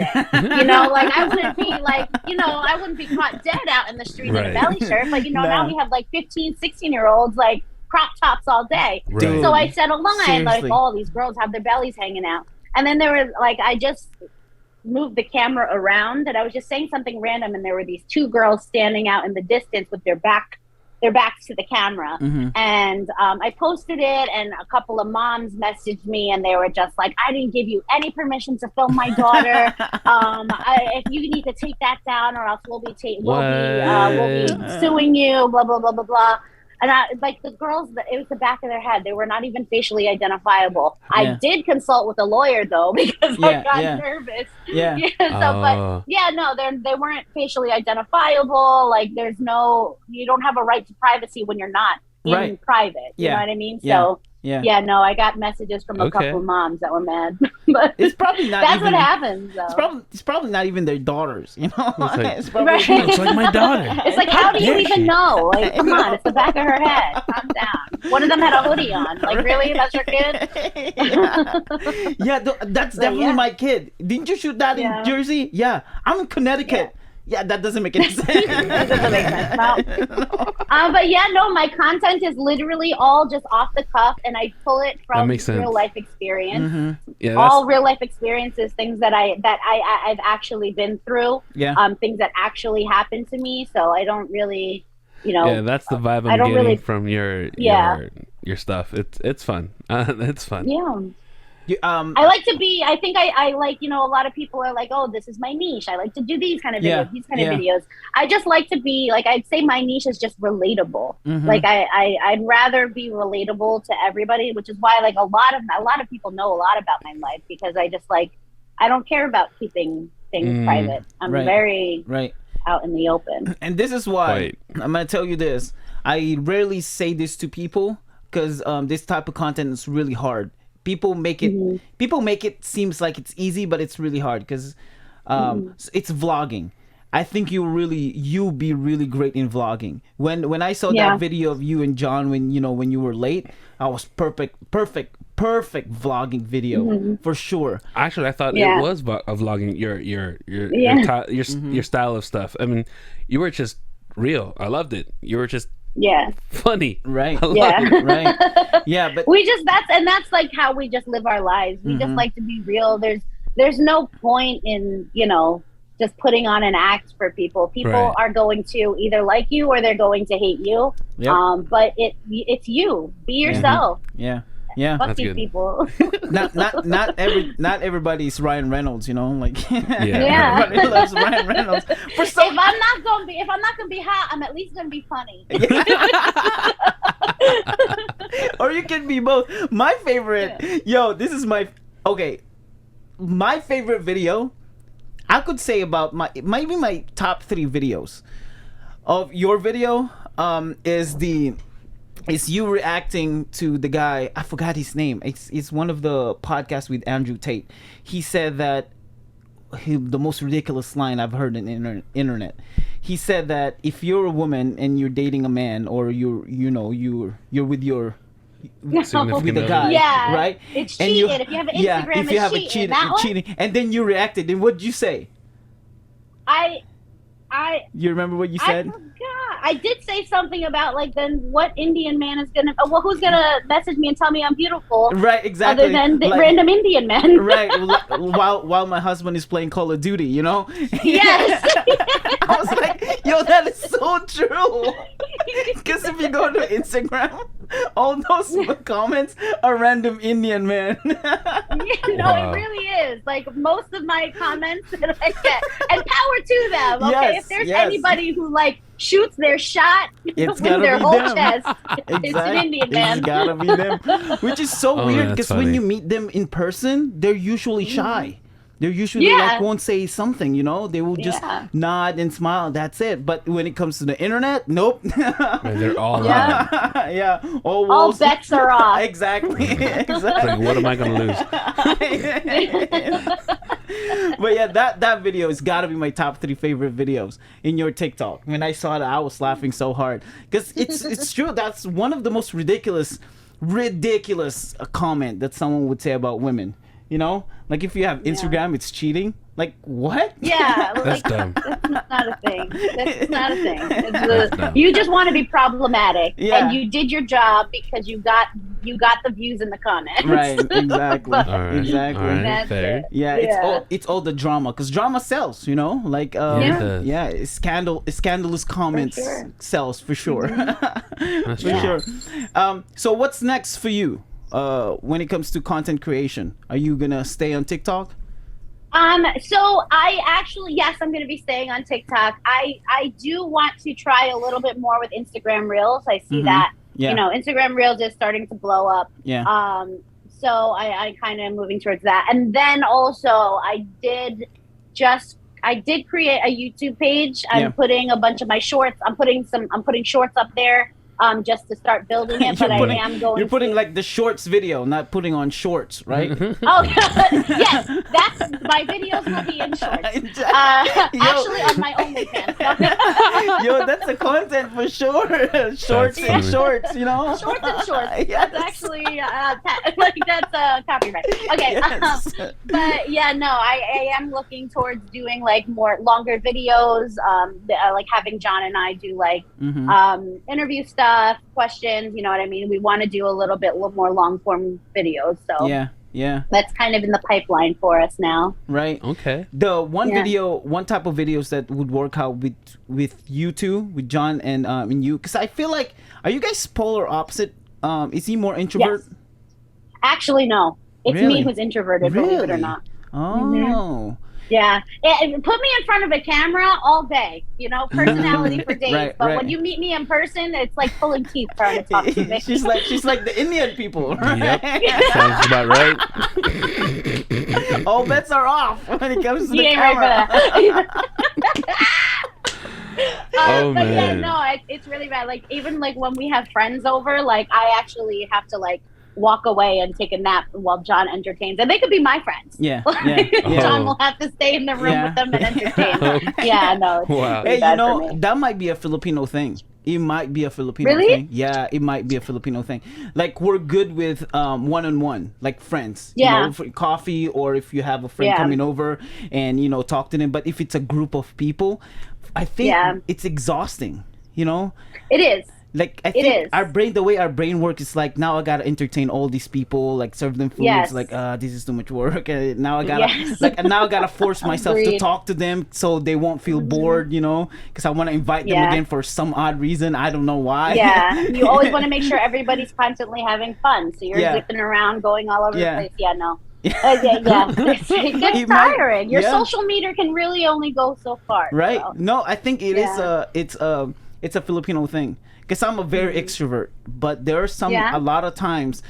S3: I wouldn't be like, I wouldn't be caught dead out in the street in a belly shirt. Like, now we have like 15, 16-year-olds, like crop tops all day.
S2: Right.
S3: So I said a line
S1: Seriously.
S3: like, all these girls have their bellies hanging out. And then there was like, I just moved the camera around and I was just saying something random. And there were these two girls standing out in the distance with their backs to the camera. And I posted it, and a couple of moms messaged me, and they were just like, I didn't give you any permission to film my daughter. If you need to take that down, or else we'll be suing you, blah, blah, blah, blah, blah. And like the girls, it was the back of their head. They were not even facially identifiable.
S1: Yeah.
S3: I did consult with a lawyer though, because I got nervous.
S1: Yeah.
S3: They weren't facially identifiable. Like you don't have a right to privacy when you're not in private. You know what I mean? So I got messages from a couple of moms that were mad. But
S1: it's probably not.
S3: That's what happens. Though.
S1: It's probably not even their daughters.
S2: It's like,
S1: it's probably
S2: it's like my daughter.
S3: It's like, how do you even know? Like, come on, it's the back of her head. Calm down. One of them had a hoodie on. Like, really? That's your kid?
S1: That's definitely my kid. Didn't you shoot that in Jersey? Yeah, I'm in Connecticut. Yeah, that doesn't make any sense.
S3: That doesn't make sense. But my content is literally all just off the cuff, and I pull it from real life experience.
S2: Yeah,
S3: all real life experiences, things that I've actually been through. Things that actually happened to me. So I don't really,
S2: Yeah, that's the vibe I'm getting from your stuff. It's fun. It's fun.
S3: Yeah. I like to be, I think I like, a lot of people are like, oh, this is my niche. I like to do these kind of videos, these kind of videos. I just like to be, like, I'd say my niche is just relatable. Like, I'd rather be relatable to everybody, which is why, like, a lot of people know a lot about my life, because I just, like, I don't care about keeping things private. I'm very out in the open.
S1: And this is why, I'm going to tell you this. I rarely say this to people, because this type of content is really hard. People make it seems like it's easy, but it's really hard because it's vlogging. I think you'll be really great in vlogging. When I saw that video of you and John when you were late, I was perfect vlogging video for sure.
S2: Actually, I thought it was vlogging your style of stuff. I mean, you were just real. I loved it. You were just funny,
S1: right?
S2: But
S3: that's like how we just live our lives. We just like to be real. There's no point in just putting on an act for people. People are going to either like you or they're going to hate you. But it's you. Be yourself. Fuck these people.
S1: not everybody's Ryan Reynolds, like
S3: everybody
S1: loves Ryan Reynolds.
S3: If I'm not gonna be hot, I'm at least gonna be funny.
S1: Or you can be both. My favorite, my favorite video. I could say about maybe my top 3 videos of your video is you reacting to the guy. I forgot his name. It's one of the podcasts with Andrew Tate. He said that the most ridiculous line I've heard in the internet. He said that if you're a woman and you're dating a man, or you're with your with a guy,
S3: yeah,
S1: right?
S3: It's
S1: and
S3: cheating. If you have an Instagram,
S1: if you have
S3: it's cheating.
S1: cheating, and then you reacted, and what'd you say? You remember what you said?
S3: I forgot. I did say something about like, then what Indian man is gonna? Who's gonna message me and tell me I'm beautiful?
S1: Right, exactly.
S3: Other than the random Indian man.
S1: Right. While my husband is playing Call of Duty, you know.
S3: Yes.
S1: I was like, yo, that is so true. Because if you go to Instagram, all those comments are random Indian man.
S3: It really is. Like most of my comments that I get, and power to them. Okay,
S1: Yes,
S3: if there's
S1: yes.
S3: anybody who like shoots their shot
S1: It's
S3: with
S1: gotta
S3: their
S1: be
S3: whole
S1: them.
S3: chest, it's an Indian man.
S1: It's gotta be them. Which is so weird,
S2: that's
S1: because when
S2: funny.
S1: you meet them in person, they're usually shy. They're usually like won't say something, you know. They will just nod and smile. That's it. But when it comes to the internet, nope.
S2: Man, they're all
S3: Yeah.
S2: on.
S1: Yeah.
S3: All bets are off.
S1: Exactly.
S2: It's like, what am I gonna lose?
S1: But yeah, that video has got to be my top 3 favorite videos in your TikTok. When I saw that, I was laughing so hard, because it's true. That's one of the most ridiculous comment that someone would say about women. You know, like if you have Instagram, it's cheating. Like what?
S3: Yeah,
S2: That's dumb.
S3: That's not a thing. That's not a thing. You just want to be problematic, and you did your job because you got the views in the comments.
S1: Right. Exactly.
S2: All right,
S1: Exactly.
S2: all right,
S3: That's
S2: fair.
S3: it.
S1: Yeah, it's all the drama, because drama sells, you know, like
S2: it does.
S1: scandalous comments
S3: sure.
S1: sells for sure.
S2: That's
S1: For
S2: true.
S1: sure. So what's next for you when it comes to content creation? Are you gonna stay on TikTok?
S3: So I actually, yes, I'm going to be staying on TikTok. I do want to try a little bit more with Instagram Reels. I see that,
S1: Yeah.
S3: Instagram Reels is starting to blow up.
S1: Yeah.
S3: So I kind of am moving towards that. And then also I did create a YouTube page. I'm putting a bunch of my shorts. I'm putting shorts up there. Just to start building it, but I am going.
S1: You're putting like the shorts video, not putting on shorts, right?
S3: Oh yes, that's my videos will be in shorts. Actually, on my OnlyFans.
S1: Yo, that's a content for sure. Shorts and shorts, you know.
S3: Shorts and shorts.
S1: Yes.
S3: That's actually that's copyright. Okay,
S1: Yes.
S3: but yeah, no, I am looking towards doing like more longer videos. Like having John and I do like interview stuff. Questions, you know what I mean? We want to do a little more long form videos, so
S1: yeah,
S3: that's kind of in the pipeline for us now.
S1: right.
S2: Okay.
S1: The one type of videos that would work out with you two, with John and you, because I feel like, are you guys polar opposite? Is he more introvert?
S3: Yes. Actually, no, it's
S1: Really?
S3: me who's introverted, believe it or not.
S1: Oh.
S3: Yeah, put me in front of a camera all day, personality for days.
S1: Right,
S3: but
S1: right.
S3: when you meet me in person, it's like pulling teeth trying to talk to me.
S1: she's like the Indian people, right?
S2: Yep. Sounds about right.
S1: All bets are off when it comes to the
S3: You ain't right
S1: camera.
S3: for that.
S2: Oh,
S3: but yeah,
S2: man.
S3: no, it's really bad. Like even like when we have friends over, like I actually have to like walk away and take a nap while John entertains, and they could be my friends.
S1: Yeah.
S3: John
S2: Oh.
S3: will have to stay in the room
S1: Yeah.
S3: with them and entertain. Yeah, no. It's
S2: Wow.
S3: really
S1: Hey,
S3: bad for me.
S1: that might be a Filipino thing. It might be a Filipino
S3: Really?
S1: thing. Yeah, it might be a Filipino thing. Like we're good with one-on-one, like friends.
S3: Yeah.
S1: For coffee, or if you have a friend
S3: Yeah.
S1: coming over and talk to them. But if it's a group of people, I think it's exhausting.
S3: It is.
S1: Like I
S3: It
S1: think
S3: is.
S1: the way our brain works is like, now I gotta entertain all these people, like serve them foods.
S3: Yes.
S1: Like this is too much work. And now I gotta
S3: Yes.
S1: now I gotta force myself to
S3: Agreed.
S1: talk to them so they won't feel bored. Because I want to invite them
S3: Yeah.
S1: again for some odd reason. I don't know why.
S3: Yeah, you always want to make sure everybody's constantly having fun. So you're
S1: Yeah.
S3: zipping around, going all over
S1: Yeah.
S3: the place. Yeah, no. Yeah. It gets
S1: It might-
S3: tiring. Your
S1: yeah.
S3: social meter can really only go so far.
S1: Right?
S3: so.
S1: No, I think it is
S3: Yeah.
S1: it's a Filipino thing. Because I'm a very extrovert, but there are a lot of times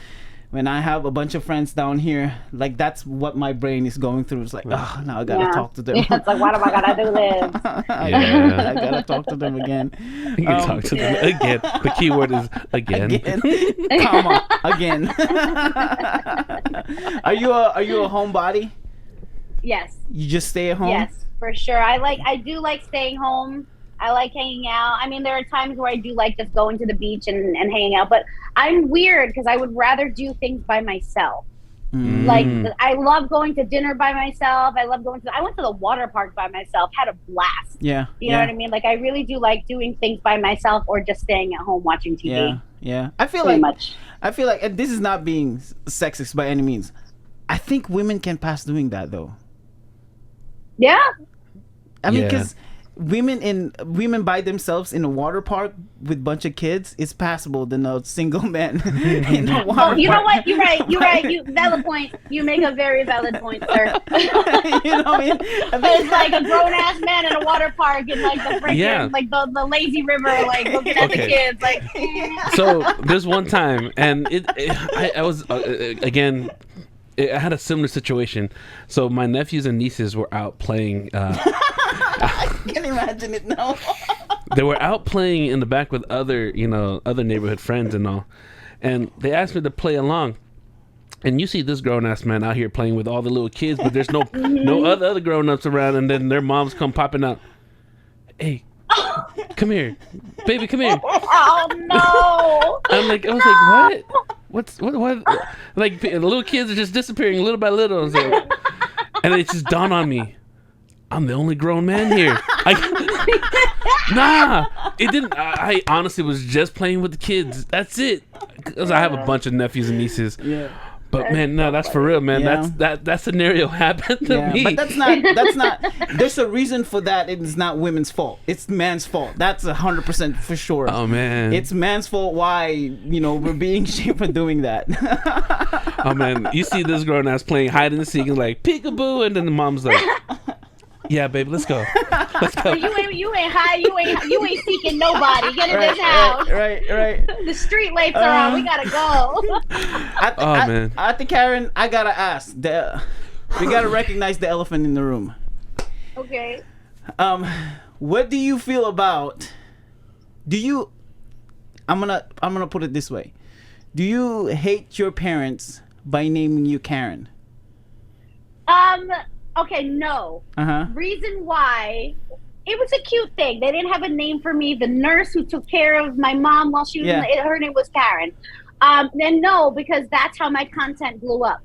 S1: when I have a bunch of friends down here, like that's what my brain is going through. It's like, oh, now I gotta talk to them.
S3: Yeah, it's like, why do I gotta do this?
S1: I gotta talk to them again.
S2: You can talk to them again. The key word is again.
S1: Comma, again. Are you a homebody?
S3: Yes.
S1: You just stay at home?
S3: Yes, for sure. I do like staying home. I like hanging out. I mean, there are times where I do like just going to the beach and hanging out, but I'm weird because I would rather do things by myself. Like, I love going to dinner by myself. I went to the water park by myself, had a blast.
S1: Yeah.
S3: You know what I mean? Like, I really do like doing things by myself or just staying at home watching TV.
S1: Yeah. I feel
S3: Pretty
S1: like,
S3: much.
S1: and this is not being sexist by any means. I think women can pass doing that though.
S3: Yeah.
S1: I mean, because women by themselves in a water park with a bunch of kids is passable than a single man in a water park.
S3: You know what? You're right. Valid point. You make a very valid point, sir.
S1: You know what I mean?
S3: It's like a grown ass man in a water park in like the freaking like the lazy river, like looking at the kids. Like,
S2: so there's one time, and I was again. I had a similar situation. So my nephews and nieces were out playing.
S1: I can imagine it now.
S2: They were out playing in the back with other neighborhood friends and all, and they asked me to play along. And you see this grown ass man out here playing with all the little kids, but there's no other grown ups around, and then their moms come popping out. Hey, come here, baby, come here.
S3: Oh no!
S2: I was like, what? What? Like, the little kids are just disappearing little by little. And it just dawned on me, I'm the only grown man here. Nah, it didn't. I honestly was just playing with the kids. That's it. Because I have a bunch of nephews and nieces. Yeah. But man, no, that's for real, man.
S1: Yeah.
S2: That scenario happened to me.
S1: But that's not. There's a reason for that. It's not women's fault. It's man's fault. That's 100% for sure.
S2: Oh man,
S1: it's man's fault. Why we're being shamed for doing that?
S2: Oh man, you see this grown ass playing hide and seek and like peekaboo, and then the mom's like, "Yeah, babe, let's go."
S3: You ain't high. You ain't seeking nobody. Get in this house.
S1: Right.
S3: The street lights are on. We gotta go.
S2: Man.
S1: I think, Karen, I gotta ask. We gotta recognize the elephant in the room.
S3: Okay.
S1: What do you feel about? I'm gonna put it this way. Do you hate your parents by naming you Karen?
S3: Okay, no.
S1: Uh-huh.
S3: Reason why, it was a cute thing. They didn't have a name for me. The nurse who took care of my mom while she was her name was Karen. And no, because that's how my content blew up.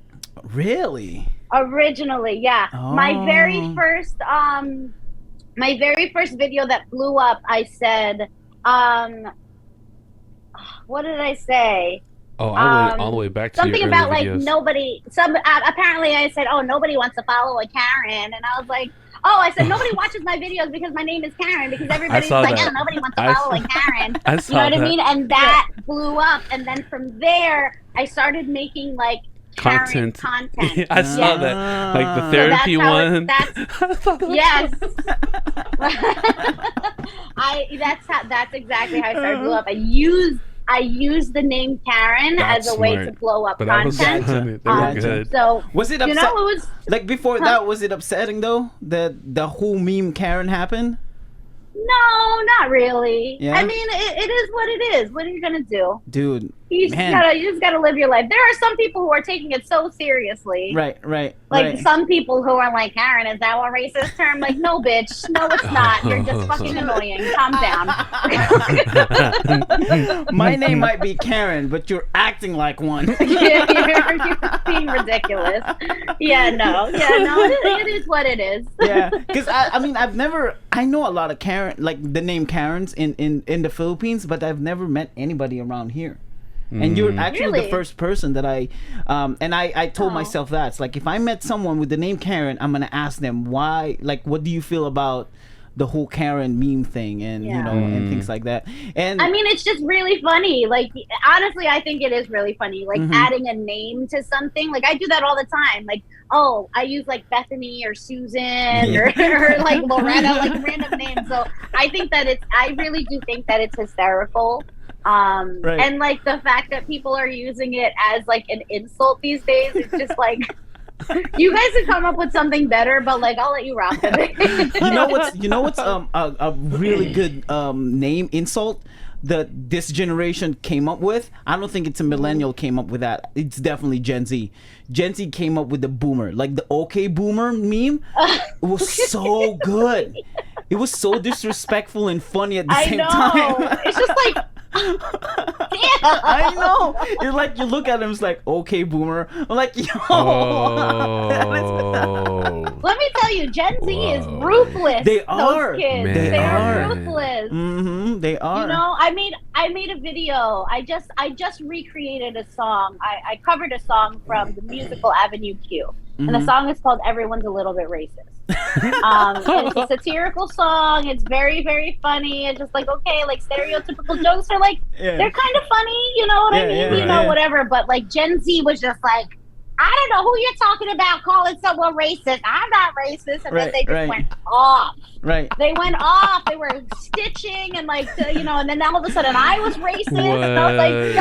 S1: Really?
S3: Originally, yeah.
S1: Oh.
S3: My very first video that blew up, I said, what did I say?
S2: Oh, I went all the way back to
S3: something
S2: your
S3: about like
S2: videos.
S3: nobody. Apparently, I said, "Oh, nobody wants to follow a Karen," and I was like, "Oh, I said nobody watches my videos because my name is Karen because everybody's like,
S2: that.
S3: oh, nobody wants to follow a Karen."
S2: I
S3: You
S2: saw
S3: know what
S2: that.
S3: I mean? And that blew up, and then from there, I started making like Karen content.
S2: I saw that, like the therapy one.
S3: Yes. That's exactly how I started to blow up. I used the name Karen as a way to blow up content.
S2: They were good.
S3: So
S1: was it
S3: it was
S1: like before that? Was it upsetting though that the whole meme Karen happened?
S3: No, not really.
S1: Yeah?
S3: I mean, it is what it is. What are you gonna do,
S1: dude?
S3: You just gotta live your life. There are some people who are taking it so seriously.
S1: Right.
S3: Like some people who are like, Karen, is that a racist term? Like, no, bitch. No, it's not. You're just fucking annoying. Calm down.
S1: My name might be Karen, but you're acting like one.
S3: You're being ridiculous. No. It is what it is.
S1: Yeah, because I know a lot of Karen, like the name Karens in the Philippines, but I've never met anybody around here. And you're actually the first person that I told myself that. It's like, if I met someone with the name Karen, I'm going to ask them why, like, what do you feel about the whole Karen meme thing and, and things like that. And
S3: I mean, it's just really funny. Like, honestly, I think it is really funny. Like, adding a name to something. Like, I do that all the time. Like, oh, I use like Bethany or Susan or like Loretta, like random names. So I think that I really do think that it's hysterical.
S1: Right.
S3: And like the fact that people are using it as like an insult these days is just like, you guys have come up with something better, but like I'll let you rock with it.
S1: You know what's a really good name insult that this generation came up with? I don't think it's a millennial came up with that. It's definitely Gen Z. Gen Z came up with the boomer, like the okay boomer meme. It was so good. It was so disrespectful and funny at the same time.
S3: It's just like, damn.
S1: I know. It's like you look at him, it's like, okay, boomer. I'm like, yo.
S3: Let me tell you, Gen Z is ruthless.
S1: They are.
S3: Those kids.
S2: Man.
S3: They are ruthless.
S1: They are.
S3: You know, I made a video. I just recreated a song. I covered a song from the musical Avenue Q. And the song is called Everyone's a Little Bit Racist. It's a satirical song. It's very, very funny. It's just like, okay, like stereotypical jokes are like, they're kind of funny, you know what I mean? You know, whatever. But like Gen Z was just like, I don't know who you're talking about calling someone racist. I'm not racist. And then they just went off.
S1: Right.
S3: They went off. They were stitching and like, you know, and then all of a sudden I was racist. And I was like,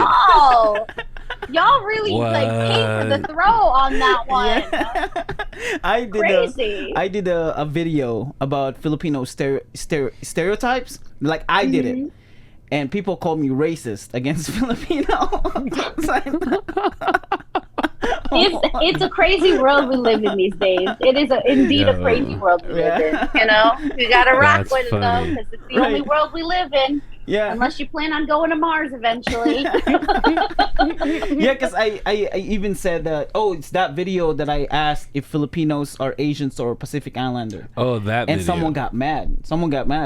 S3: y'all really like came for the throw on that one.
S1: Yeah. I did a video about Filipino stereotypes. Like I did it. And people called me racist against Filipino.
S3: It's a crazy world we live in these days. It is indeed a crazy world we live in. You know, you gotta rock with it though, because it's the only world we live in.
S1: Yeah.
S3: Unless you plan on going to Mars eventually.
S1: Yeah, because I even said that. Oh, it's that video that I asked if Filipinos are Asians or Pacific Islander.
S2: Oh, that.
S1: And
S2: video.
S1: someone got mad.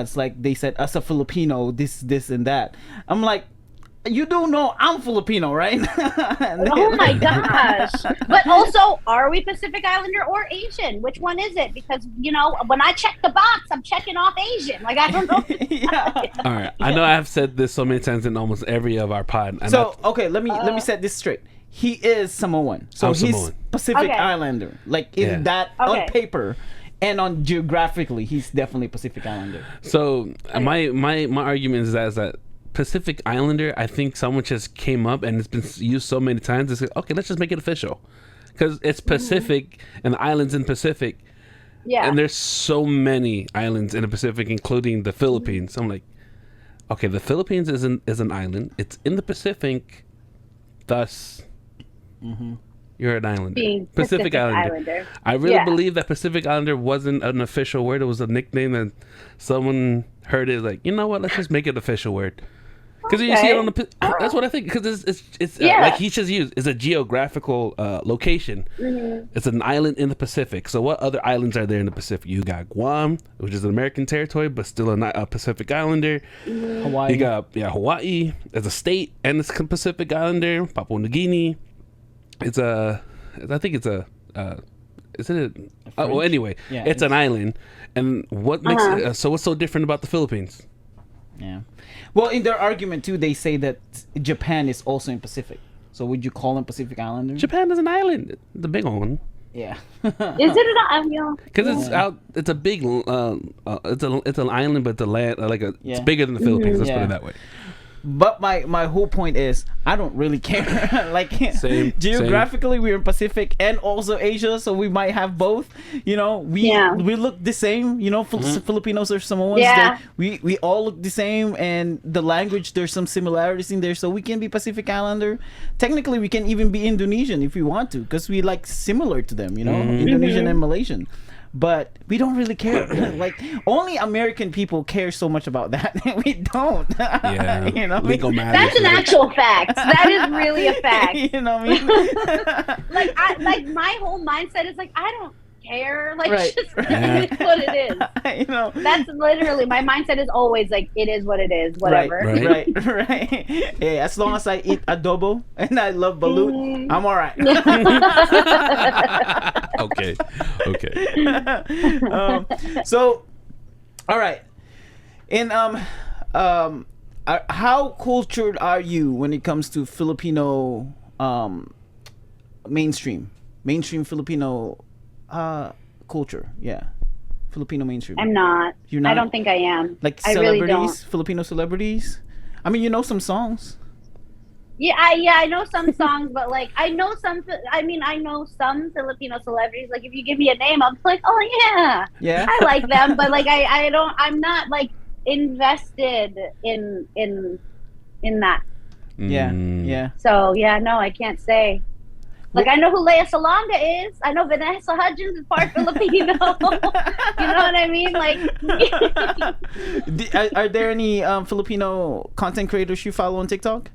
S1: It's like they said, as a Filipino, this, and that. I'm like, you do know I'm Filipino, right?
S3: Oh my gosh. But also, are we Pacific Islander or Asian? Which one is it? Because, you know, when I check the box, I'm checking off Asian. Like, I don't know.
S2: All right. I know I've said this so many times in almost every of our pod.
S1: So, okay, let me set this straight. He is Samoan. So he's
S2: Samoan.
S1: Pacific Islander. Like, in that, on paper. And on geographically, he's definitely Pacific Islander.
S2: So, my argument is that Pacific Islander, I think someone just came up and it's been used so many times. It's like, okay, let's just make it official, because it's Pacific and the islands in Pacific. Yeah. And there's so many islands in the Pacific, including the Philippines. I'm like, okay, the Philippines is an island. It's in the Pacific, thus you're an islander.
S3: Being
S2: Pacific Islander. I really believe that Pacific Islander wasn't an official word. It was a nickname that someone heard it like, you know what? Let's just make it an official word. Because you see it on the, that's what I think. Because it's like he just used, is a geographical location. It's an island in the Pacific. So what other islands are there in the Pacific? You got Guam, which is an American territory, but still a Pacific Islander.
S1: Hawaii.
S2: You got Hawaii as a state and it's a Pacific Islander. Papua New Guinea. It's a, I think it's a. Is it well, anyway, it's an island. And what makes so what's so different about the Philippines?
S1: Yeah. Well, in their argument too, they say that Japan is also in Pacific. So would you call them Pacific Islander?
S2: Japan is an island, the big one.
S1: Yeah.
S3: Is it an island?
S2: Because it's out. It's a big. It's an island, but the land it's bigger than the Philippines. Let's put it that way.
S1: But my whole point is, I don't really care. Like, geographically, we're in Pacific and also Asia, so we might have both. You know, we look the same. You know, Filipinos or Samoans. Yeah. We all look the same, and the language, there's some similarities in there, so we can be Pacific Islander. Technically, we can even be Indonesian if we want to, because we like similar to them. You know, Indonesian and Malaysian. But we don't really care. Like, only American people care so much about that. We don't.
S2: Yeah.
S1: You know,
S2: legal matters.
S3: That's an actual fact. That is really a fact.
S1: You know what I mean?
S3: like my whole mindset is like, I don't care. Like, just it's what it is.
S1: You know,
S3: that's literally my mindset is always like, it is what it is. Whatever.
S1: Right. Yeah, as long as I eat adobo and I love balut, I'm all right.
S2: Okay.
S1: So, all right. And how cultured are you when it comes to Filipino mainstream Filipino culture? Yeah, Filipino mainstream.
S3: I'm not.
S1: You're not.
S3: I don't think I am.
S1: Like
S3: I
S1: celebrities,
S3: really don't.
S1: Filipino celebrities. I mean, you know some songs.
S3: Yeah, I know some songs, but like I know some Filipino celebrities. Like if you give me a name, I'm like, oh yeah,
S1: Yeah.
S3: I like them. But like I'm not like invested in that.
S1: Yeah.
S2: Mm.
S1: Yeah.
S3: So yeah, no, I can't say. Like I know who Lea Salonga is. I know Vanessa Hudgens is part Filipino. You know what I mean? Like,
S1: Are there any Filipino content creators you follow on TikTok?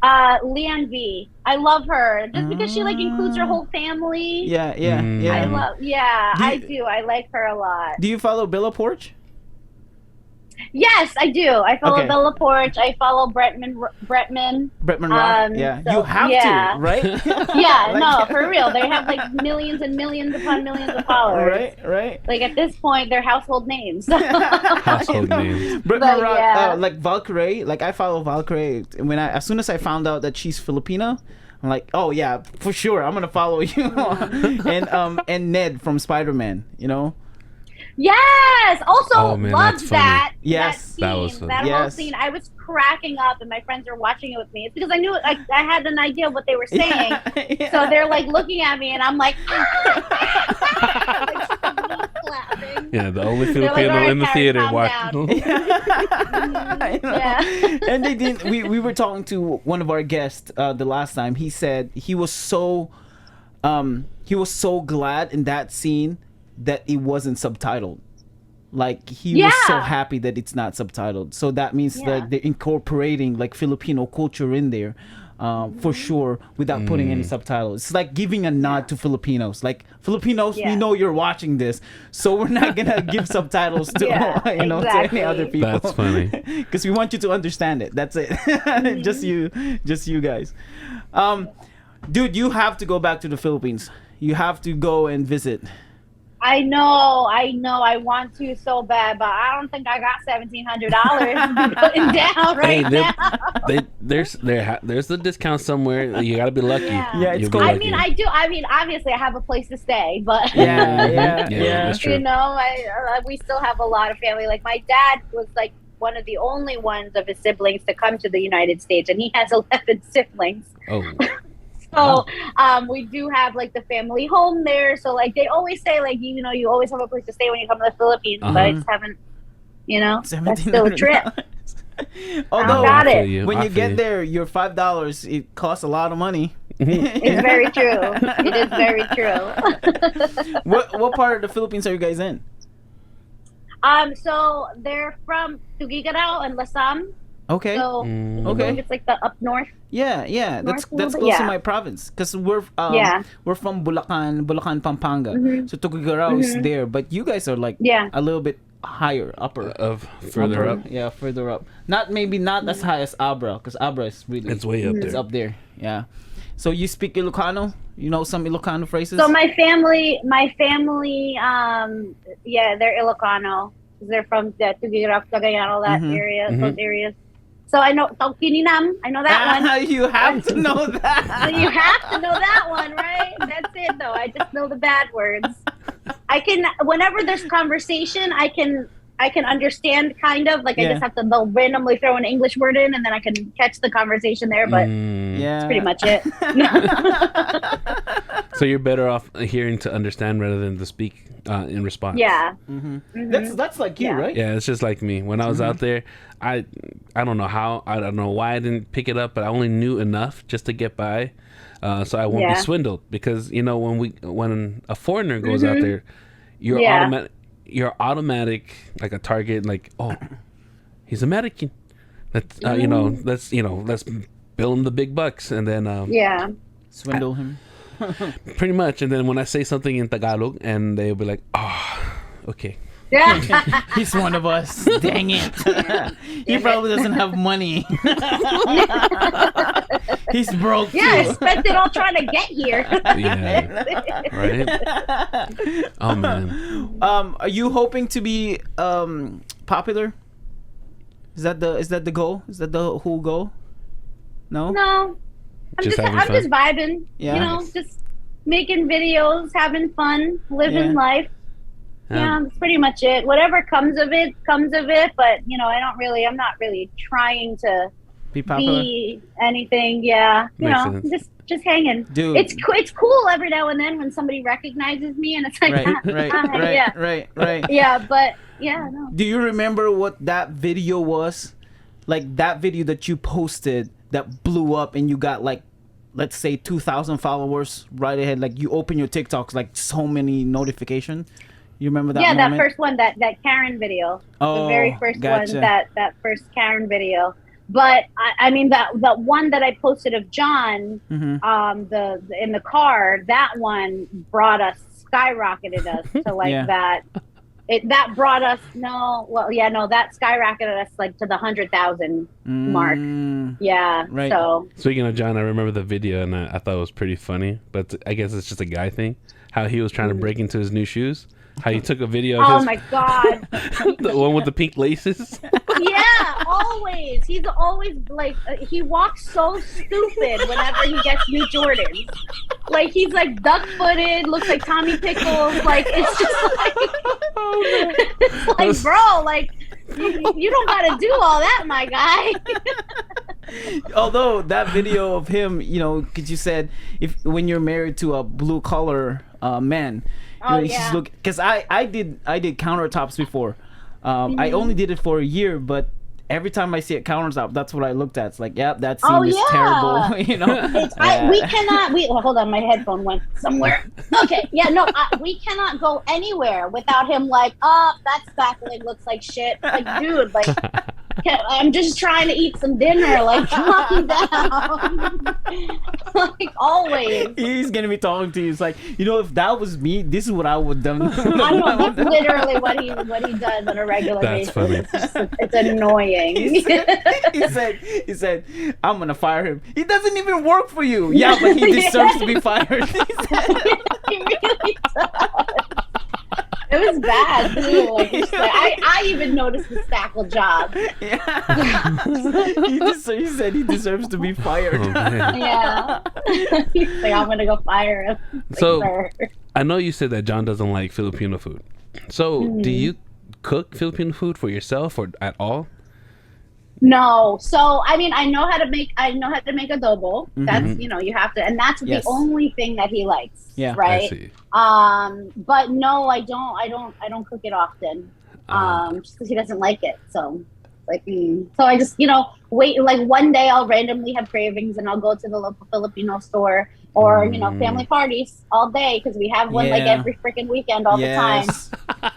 S3: Leanne V. I love her just because she like includes her whole family.
S1: Yeah. Yeah.
S2: Mm.
S1: Yeah.
S3: I do. I like her a lot.
S1: Do you follow Bella Porch?
S3: Yes, I do. I follow
S1: Okay.
S3: Bella Porch. I follow Bretman.
S1: Bretman Rock. Yeah.
S3: So,
S1: You have
S3: yeah.
S1: to, right?
S3: Yeah,
S1: Like-
S3: no, for real. They have like millions and millions upon millions of followers.
S1: Right.
S3: Like at this point, they're household names.
S2: Household names.
S1: Bretman
S3: But,
S1: Rock,
S3: yeah.
S1: like Valkyrie. Like I follow Valkyrie. When as soon as I found out that she's Filipino, I'm like, oh yeah, for sure, I'm gonna follow you. And Ned from Spider-Man. You know.
S3: Yes. Also,
S2: Oh, man,
S3: loved
S2: that's funny.
S3: that.
S1: Yes.
S3: That
S2: That
S3: scene.
S2: was funny.
S3: That whole
S1: Yes.
S3: scene. I was cracking up, and my friends were watching it with me. It's because I knew I had an idea of what they were saying.
S1: Yeah.
S3: So they're like looking at me, and I'm like, like clapping.
S2: Yeah, the only
S3: They're like,
S2: Filipino
S3: "All right,
S2: in the
S3: Karen,
S2: theater
S3: calm
S2: watching.
S1: I know.
S3: Yeah.
S1: And they didn't. We were talking to one of our guests the last time. He said he was so glad in that scene that it wasn't subtitled. Like he was so
S3: Yeah.
S1: happy that it's not subtitled. So that means
S3: Yeah.
S1: that they're incorporating like Filipino culture in there. For sure, without putting any subtitles. It's like giving a nod to Filipinos. Like Filipinos, we
S3: Yeah.
S1: know you're watching this, so we're not gonna give subtitles to
S3: Yeah,
S1: to any
S3: exactly.
S1: other people.
S2: That's funny.
S1: Because we want you to understand it. That's it. just you guys. Dude, you have to go back to the Philippines. You have to go and visit.
S3: I know. I want to so bad, but I don't think I got $1,700 putting down
S2: Hey,
S3: right
S2: there-
S3: now.
S2: there's the discount somewhere. You gotta be lucky.
S3: Yeah.
S1: Yeah, it's
S2: You'll be
S1: cool.
S3: I
S2: lucky.
S3: mean, I do. I mean, obviously, I have a place to stay, but
S1: Yeah.
S2: That's true.
S3: you know, we still have a lot of family. Like my dad was like one of the only ones of his siblings to come to the United States, and he has 11 siblings.
S2: Oh,
S3: So we do have like the family home there. So like they always say like you know you always have a place to stay when you come to the Philippines, but I just haven't. You know, that's still a trip.
S1: Although
S3: got it.
S1: when you get there, your $5 it costs a lot of money.
S3: It's very true. It is very true.
S1: What part of the Philippines are you guys in?
S3: So they're from Tuguegarao and Lasam.
S1: Okay.
S3: So I
S1: Okay.
S3: believe it's like the up north.
S1: Yeah. That's
S3: North a little
S1: close
S3: bit,
S1: to
S3: yeah.
S1: my province because
S3: Yeah.
S1: we're from Bulacan, Pampanga. So Tuguegarao is there, but you guys are like
S3: Yeah.
S1: a little bit higher, upper.
S2: of further up.
S1: Yeah, further up. Not as high as Abra, because Abra is really
S2: It's way up
S1: it's
S2: there.
S1: up there. Yeah. So you speak Ilocano? You know some Ilocano phrases?
S3: So my family, yeah, they're Ilocano. They're from the Tuguegarao, Cagayan, all that area, those areas. So I know Taukininam. I know that one.
S1: You have to know
S3: So
S1: that.
S3: you have to know that one, right? That's it, though. I just know the bad words. I can, whenever there's conversation, I can understand kind of like I
S1: Yeah.
S3: just have to they'll randomly throw an English word in and then I can catch the conversation there. But
S1: Yeah.
S3: that's pretty much it.
S2: So you're better off hearing to understand rather than to speak in response.
S3: Yeah.
S1: That's like you,
S3: Yeah.
S1: right?
S2: Yeah, it's just like me. When I was out there, I don't know how, I don't know why I didn't pick it up, but I only knew enough just to get by, so I won't be
S3: Yeah.
S2: swindled. Because you know when a foreigner goes out there, you're
S3: Yeah.
S2: you're automatic like a target. Like, oh, he's American. Let's let's bill him the big bucks, and then
S3: Yeah.
S1: Swindle him.
S2: pretty much. And then when I say something in Tagalog, and they'll be like, oh, okay.
S3: Yeah.
S1: He's one of us. Dang it. He probably doesn't have money. He's broke
S3: Yeah, I
S1: too.
S3: spent it all trying to get here.
S2: Yeah. Right? Oh man.
S1: Are you hoping to be popular? Is that the goal? Is that the whole goal? No?
S3: No. I'm
S2: Just
S3: just
S2: having
S3: I'm
S2: fun?
S3: just vibing.
S1: Yeah.
S3: You know, just making videos, having fun, living
S1: Yeah.
S3: life. Yeah, that's pretty much it. Whatever comes of it, comes of it. But I'm not really trying to
S1: Be popular.
S3: be anything. Yeah,
S2: Makes sense.
S3: just hanging.
S1: Dude.
S3: It's cool every now and then when somebody recognizes me, and it's like,
S1: Right.
S3: yeah, but yeah, no.
S1: Do you remember what that video was? Like that video that you posted that blew up and you got like, let's say 2,000 followers right ahead. Like you open your TikToks, like so many notifications. You remember that?
S3: Yeah,
S1: moment?
S3: that first one, that Karen video,
S1: Oh,
S3: the very first
S1: gotcha.
S3: one, that first Karen video. But I mean that one that I posted of John, the in the car, that one skyrocketed us to like
S1: Yeah.
S3: that. That brought us that skyrocketed us like to the 100,000 mark. Yeah.
S1: Right.
S3: So
S2: Speaking of John, I remember the video and I thought it was pretty funny, but I guess it's just a guy thing. How he was trying to break into his new shoes. How he took a video of
S3: oh
S2: his
S3: my god.
S2: the one with the pink laces.
S3: Yeah, always. He's always like he walks so stupid whenever he gets new Jordans. Like he's like duck-footed, looks like Tommy Pickles. Like it's just like, it's like, bro, like you don't gotta do all that, my guy.
S1: Although that video of him, because you said when you're married to a blue collar man,
S3: Yeah.
S1: look. Because I did countertops before. I only did it for a year, but every time I see a countertop, that's what I looked at. It's like, yeah, that scene is terrible.
S3: We cannot. Hold on, my headphone went somewhere. Okay, yeah, no, we cannot go anywhere without him. Like, that back leg looks like shit. Like, dude, like, I'm just trying to eat some dinner. Like, calm down. Like always.
S1: He's gonna be talking to you. It's like, if that was me, this is what I would have done.
S3: I know that's literally what he does on a regular
S2: That's
S3: basis.
S2: funny.
S3: It's annoying.
S1: He said, I'm gonna fire him. He doesn't even work for you. Yeah, but he deserves to be fired. He said.
S3: He really does. It was bad too. Like, I even noticed the Stackle job.
S1: Yeah. He said he deserves to be fired.
S2: Oh, man.
S3: Yeah. He's like, I'm gonna go fire him. Like,
S2: So
S3: sir.
S2: I know you said that John doesn't like Filipino food. So do you cook Filipino food for yourself or at all?
S3: No. So I mean, I know how to make adobo. That's you have to, and that's
S1: Yes.
S3: the only thing that he likes.
S1: Yeah.
S3: Right.
S2: I see.
S3: But no, I don't cook it often. Just because he doesn't like it. So so I just wait. Like one day I'll randomly have cravings and I'll go to the local Filipino store or family parties all day because we have one like
S1: Yeah.
S3: every freaking weekend all the time.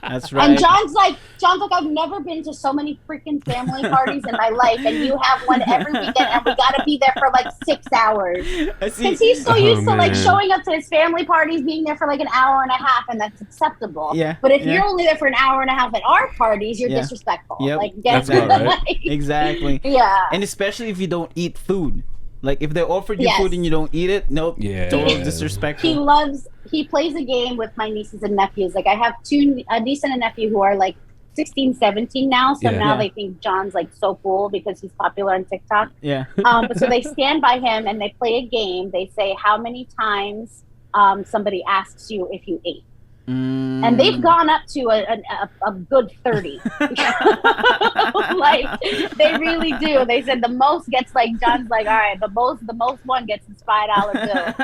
S1: That's right.
S3: And John's like, I've never been to so many freaking family parties in my life, and you have one every weekend, and we gotta be there for like 6 hours. Because he's so used to like
S2: man.
S3: showing up to his family parties, being there for like an hour and a half, and that's acceptable.
S1: Yeah,
S3: But if
S1: yeah.
S3: you're only there for an hour and a half at our parties, you're
S1: Yeah.
S3: disrespectful.
S1: Yep.
S3: Like,
S2: That's
S3: get
S2: right.
S3: like,
S1: Exactly.
S3: yeah.
S1: And especially if you don't eat food. Like if they offered you
S3: Yes.
S1: food and you don't eat it, nope.
S2: Yeah.
S1: Total
S2: Yeah.
S1: disrespectful.
S3: He plays a game with my nieces and nephews. Like I have a niece and a nephew who are like 16, 17 now. So
S2: Yeah.
S3: now
S1: Yeah.
S3: they think John's like so cool because he's popular on TikTok.
S1: Yeah.
S3: But so they stand by him and they play a game. They say how many times somebody asks you if you ate. And they've gone up to a good 30. Like they really do. They said the most gets like John's like, all right, the most one gets this $5 bill.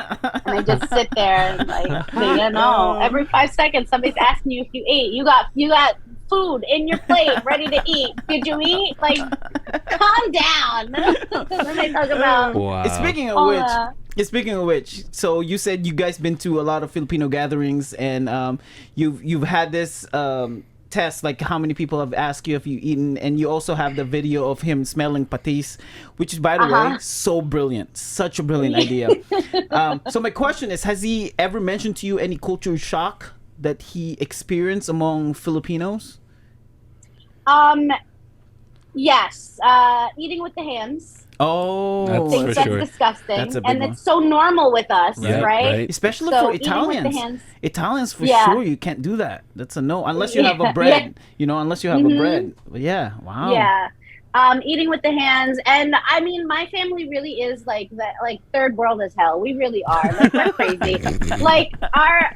S3: And they just sit there and like every 5 seconds somebody's asking you if you ate. You got food in your plate ready to eat. Did you eat? Like calm down. Then they talk about
S2: Wow.
S1: Speaking of which, so you said you guys been to a lot of Filipino gatherings, and you've had this test, like how many people have asked you if you eaten, and you also have the video of him smelling patis, which is, by the way, so brilliant, such a brilliant idea. So my question is, has he ever mentioned to you any culture shock that he experienced among Filipinos?
S3: Yes, eating with the hands.
S1: Oh,
S2: That's
S3: Thinks
S2: for
S3: that's
S2: sure.
S3: disgusting,
S1: That's a big
S3: and
S1: one.
S3: it's so normal with us,
S2: Yeah,
S3: right?
S2: right.
S1: especially
S3: So
S1: for
S3: eating with the
S1: Italians.
S3: hands.
S1: Italians for
S3: Yeah.
S1: sure, you can't do that. That's a no, unless you have a
S3: Yeah,
S1: bread. Unless you have a
S3: Mhm.
S1: bread. But yeah, wow.
S3: Yeah. Eating with the hands. And I mean, my family really is like that, like third world as hell. We really are. Like, we're crazy. Like our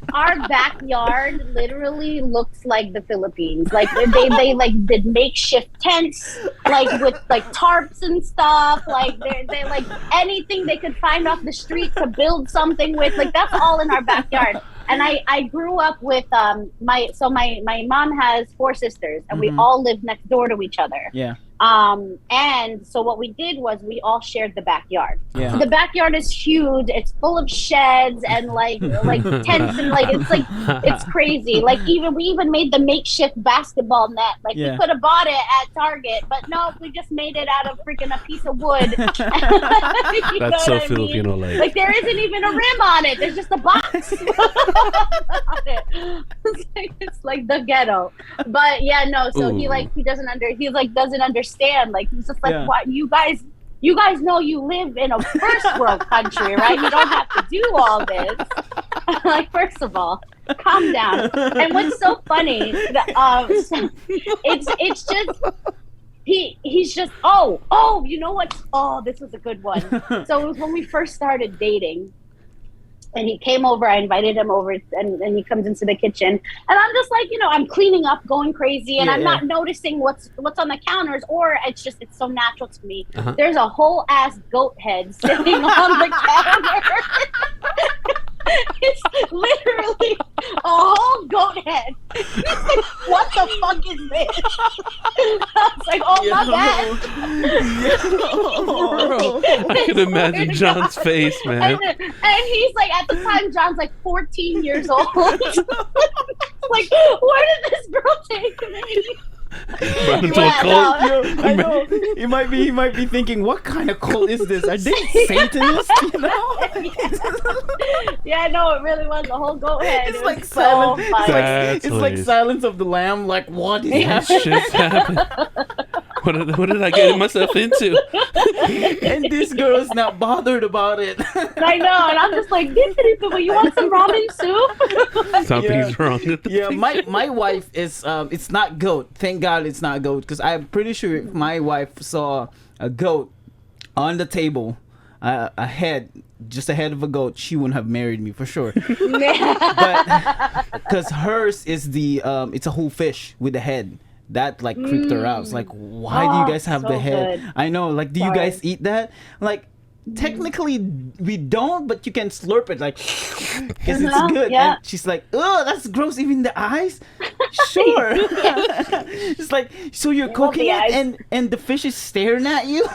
S3: backyard literally looks like the Philippines. Like they like did makeshift tents, like with like tarps and stuff. Like they like anything they could find off the street to build something with. Like that's all in our backyard. And I grew up with my mom has 4 sisters, and we all lived next door to each other.
S1: Yeah.
S3: And so what we did was we all shared the backyard.
S1: Yeah.
S3: The backyard is huge. It's full of sheds and like tents and like it's crazy. Like we even made the makeshift basketball net. Like we could have bought it at Target, but no, we just made it out of freaking a piece of wood.
S2: That's so Filipino like.
S3: Like there isn't even a rim on it. There's just a box on it. It's like the ghetto. But yeah, no. So he doesn't understand. Like he's just like, what you guys know you live in a first world country, right? You don't have to do all this. Like, first of all, calm down. And what's so funny, it's just he's just you know what? Oh, this was a good one. So it was when we first started dating. And he came over, I invited him over, and he comes into the kitchen. And I'm just like, I'm cleaning up, going crazy, and I'm not noticing what's on the counters, or it's so natural to me. There's a whole ass goat head sitting on the counter. It's literally a whole goat head. He's like, what the fuck is this? I was like, oh, my bad.
S2: I can imagine John's face, man.
S3: And he's like, at the time, John's like 14 years old. Like, where did this girl take me?
S2: Brought him to a cult.
S1: I know. He might be thinking, what kind of cult is this? Are they Satanists?
S3: Yeah, no, it really was a whole goat head.
S1: It's like silence.
S2: That's
S1: it's like Silence of the Lamb. Like, what is
S2: What just happened? What did I get myself into?
S1: And this girl's not bothered about it.
S3: I know, and I'm just like, you want some ramen soup?
S2: Something's wrong.
S1: Yeah, my wife is it's not goat. Thank God it's not goat, because I'm pretty sure if my wife saw a goat on the table, a head just a head of a goat, she wouldn't have married me for sure. But because hers is it's a whole fish with a head. That like creeped her out. It's like, why do you guys have the head?
S3: Good.
S1: I know. Like, do you guys eat that? Like, technically we don't, but you can slurp it like because it's good.
S3: Yeah.
S1: And she's like, oh, that's gross. Even the eyes. Sure. It's like, so you're cooking it and the fish is staring at you.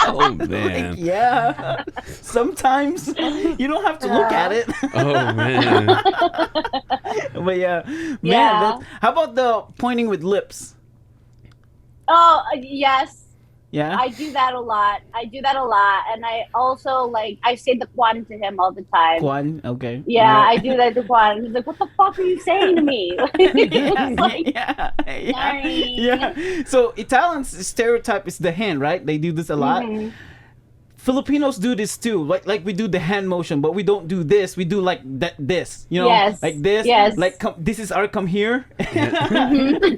S2: Oh man.
S1: Like, yeah. Sometimes you don't have to look at it.
S2: Oh man.
S1: But yeah, man. How about the pointing with lips?
S3: Oh yes.
S1: Yeah.
S3: I do that a lot. And I also I say the Kwan to him all the time.
S1: Kwan, okay.
S3: Yeah, I do that to Kwan. He's like, what the fuck are you saying to me?
S1: Yeah. So Italians' stereotype is the hand, right? They do this a lot. Mm-hmm. Filipinos do this too. Like we do the hand motion, but we don't do this. We do like this, like this.
S3: Yes.
S1: Like this is our come here.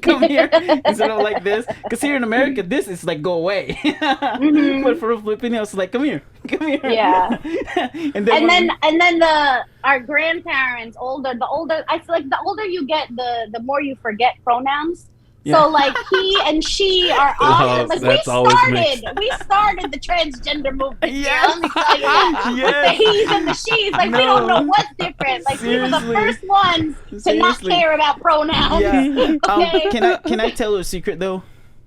S1: Come here instead of like this. Because here in America, this is like go away. But for Filipinos, like come here.
S3: Yeah. and then our grandparents, the older I feel like the older you get, the more you forget pronouns. Yeah. So like he and she are all like we started the transgender movement.
S1: Yeah.
S3: Let me tell you that. With the he's and the she's, like we don't know what's different. Like we were the first ones to not care about pronouns.
S1: Yeah.
S3: Okay?
S1: Can I tell you a secret though?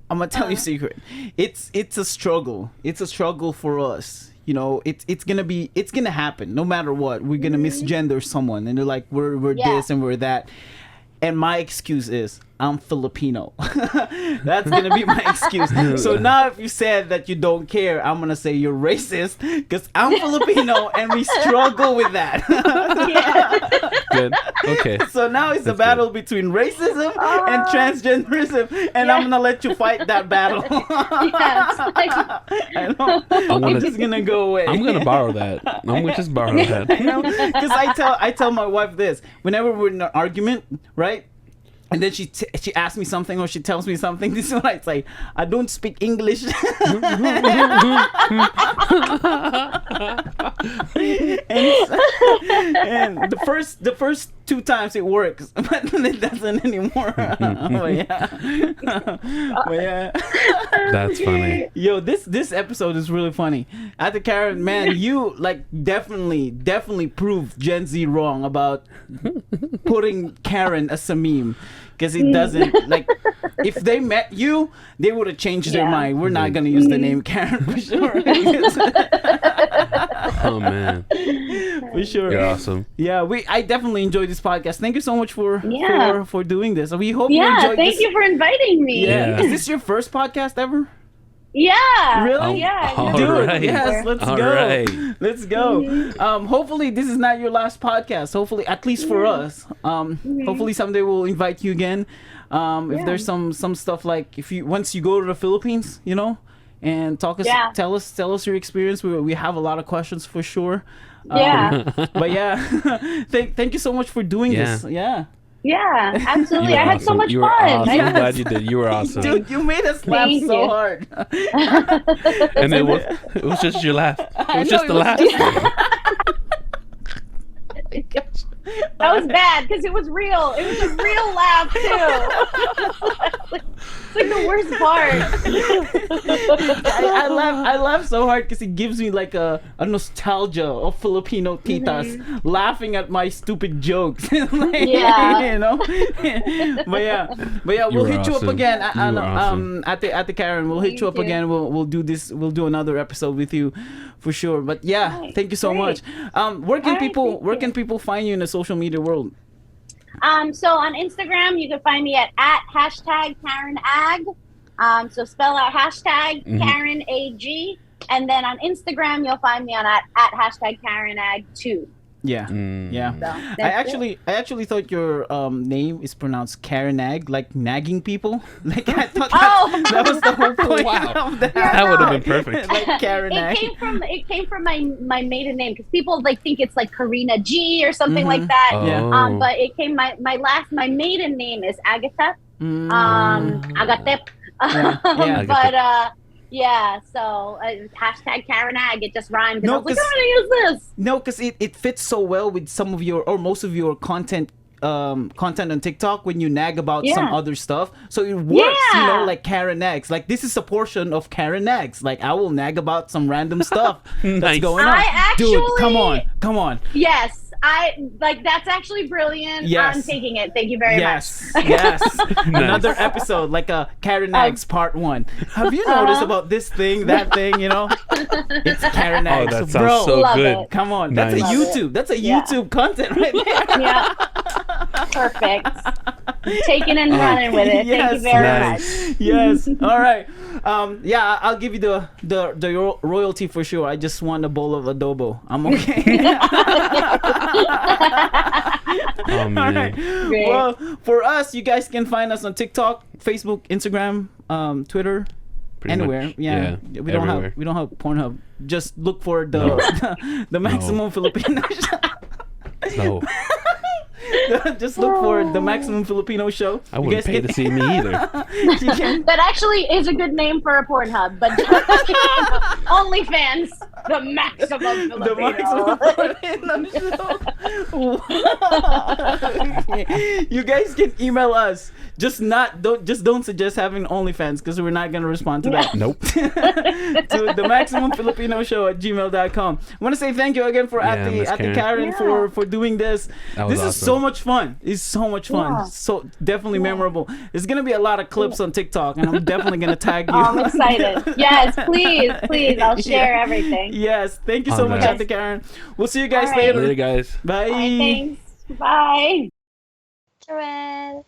S1: I'm gonna tell you a secret. It's a struggle. It's a struggle for us. It's gonna happen no matter what. We're gonna misgender someone, and they're like we're this and we're that. And my excuse is I'm Filipino. That's gonna be my excuse. So now if you said that you don't care, I'm gonna say you're racist because I'm Filipino and we struggle with that.
S2: Good. Okay.
S1: So now it's a battle between racism and transgenderism, and I'm gonna let you fight that battle. I know. I'm just gonna go away.
S2: I'm gonna borrow that. I'm gonna just borrow that.
S1: Because I tell my wife this whenever we're in an argument, right? And then she asks me something or she tells me something. This is what I say. I don't speak English. and the first 2 times it works, but then it doesn't anymore. But yeah.
S2: That's funny.
S1: Yo, this episode is really funny. Ate Karen, man, you like definitely proved Gen Z wrong about putting Karen as a meme. Because it doesn't, like, if they met you, they would have changed their mind. We're not going to use the name Karen for sure.
S2: Oh, man.
S1: For sure.
S2: You're awesome.
S1: Yeah, I definitely enjoyed this podcast. Thank you so much for doing this. We hope you
S3: Yeah,
S1: enjoyed
S3: thank
S1: this.
S3: you for inviting me.
S2: Yeah.
S1: Is this your first podcast ever?
S3: Yeah.
S1: Really?
S3: Yeah.
S2: All
S1: Dude,
S2: right.
S1: yes, let's
S2: All
S1: go.
S2: right.
S1: Let's go. Hopefully this is not your last podcast. Hopefully, at least for us. Hopefully someday we'll invite you again. If there's some stuff like once you go to the Philippines, you know, and tell us your experience. We have a lot of questions for sure. But yeah, thank you so much for doing this. Yeah.
S3: Yeah, absolutely.
S2: You were
S3: I had so
S2: awesome.
S3: much
S2: You were
S3: fun.
S2: awesome. I'm glad you did. You were awesome.
S1: Dude, you made us laugh
S3: Thank
S1: so
S3: you.
S1: hard.
S2: And it was just your laugh. It was just the laugh.
S3: That was bad because it was real. It was a real laugh too. It's like the worst part.
S1: I laugh so hard because it gives me like a nostalgia of Filipino titas laughing at my stupid jokes. Like, you know. but yeah, we'll hit you up
S2: awesome.
S1: again.
S2: You were awesome.
S1: At the Karen, we'll hit you up again. We'll do this. We'll do another episode with you, for sure. But yeah, thank you so much. Where can people find you in the social media world?
S3: So on Instagram, you can find me at #KarenAg. So spell out #Karen AG. And then on Instagram, you'll find me on at #KarenAg2.
S1: Yeah.
S3: So,
S1: I actually thought your name is pronounced Karenag, like nagging people. Like I thought that was the whole point of that.
S2: That would have been perfect.
S1: Like Karenag.
S3: It came from my maiden name because people like think it's like Karina G or something like that.
S2: Oh.
S3: But it came my maiden name is Agatha. Agatep. But so #KarenAg, it just rhymed. And I was like, I'm gonna use this.
S1: No, because it fits so well with some of your or most of your content on TikTok when you nag about some other stuff. So it works, you know, like Karen Nags. Like this is a portion of Karen Nags. Like I will nag about some random stuff that's going on. Dude, come on.
S3: Yes. That's actually brilliant.
S1: Yes.
S3: I'm taking it. Thank you very much.
S1: Yes. Another episode, like a Karen Nags part 1. Have you noticed about this thing, that thing, you know? It's Karen Nags.
S2: Oh, that sounds
S1: Bro,
S2: so
S3: love
S2: good.
S3: it.
S1: come on.
S2: Nice.
S1: That's a YouTube. That's a YouTube content right there.
S3: Yeah. Perfect. Taking and running with it. Thank you very much.
S1: Yes. All right. I'll give you the royalty for sure. I just want a bowl of adobo. I'm okay.
S2: Oh, man.
S1: All right.
S3: Great.
S1: Well, for us, you guys can find us on TikTok, Facebook, Instagram, Twitter,
S2: Pretty
S1: anywhere.
S2: much.
S1: Yeah. We don't have Pornhub. Just look for the maximum Filipino.
S2: No.
S1: Just look for the Maximum Filipino Show.
S2: I wouldn't pay to see me either.
S3: That actually is a good name for a Pornhub, but OnlyFans, the maximum Filipino.
S1: The Maximum Filipino Show. You guys can email us. Don't suggest having OnlyFans because we're not gonna respond to that.
S2: Nope.
S1: To the Maximum Filipino Show at gmail.com. I want to say thank you again for
S2: Miss
S1: Karen for doing this.
S2: That was
S1: This is
S2: awesome.
S1: so much fun. It's so much fun.
S3: Yeah.
S1: So definitely memorable. There's gonna be a lot of clips on TikTok, and I'm definitely gonna tag you.
S3: Oh, I'm excited. Yes, please. I'll share everything.
S1: Yes, thank you so much,
S2: Nice.
S1: Ate Karen. We'll see you guys
S3: All right.
S1: later.
S2: Later, guys.
S1: Bye.
S3: All right, thanks. Bye.
S4: Joel.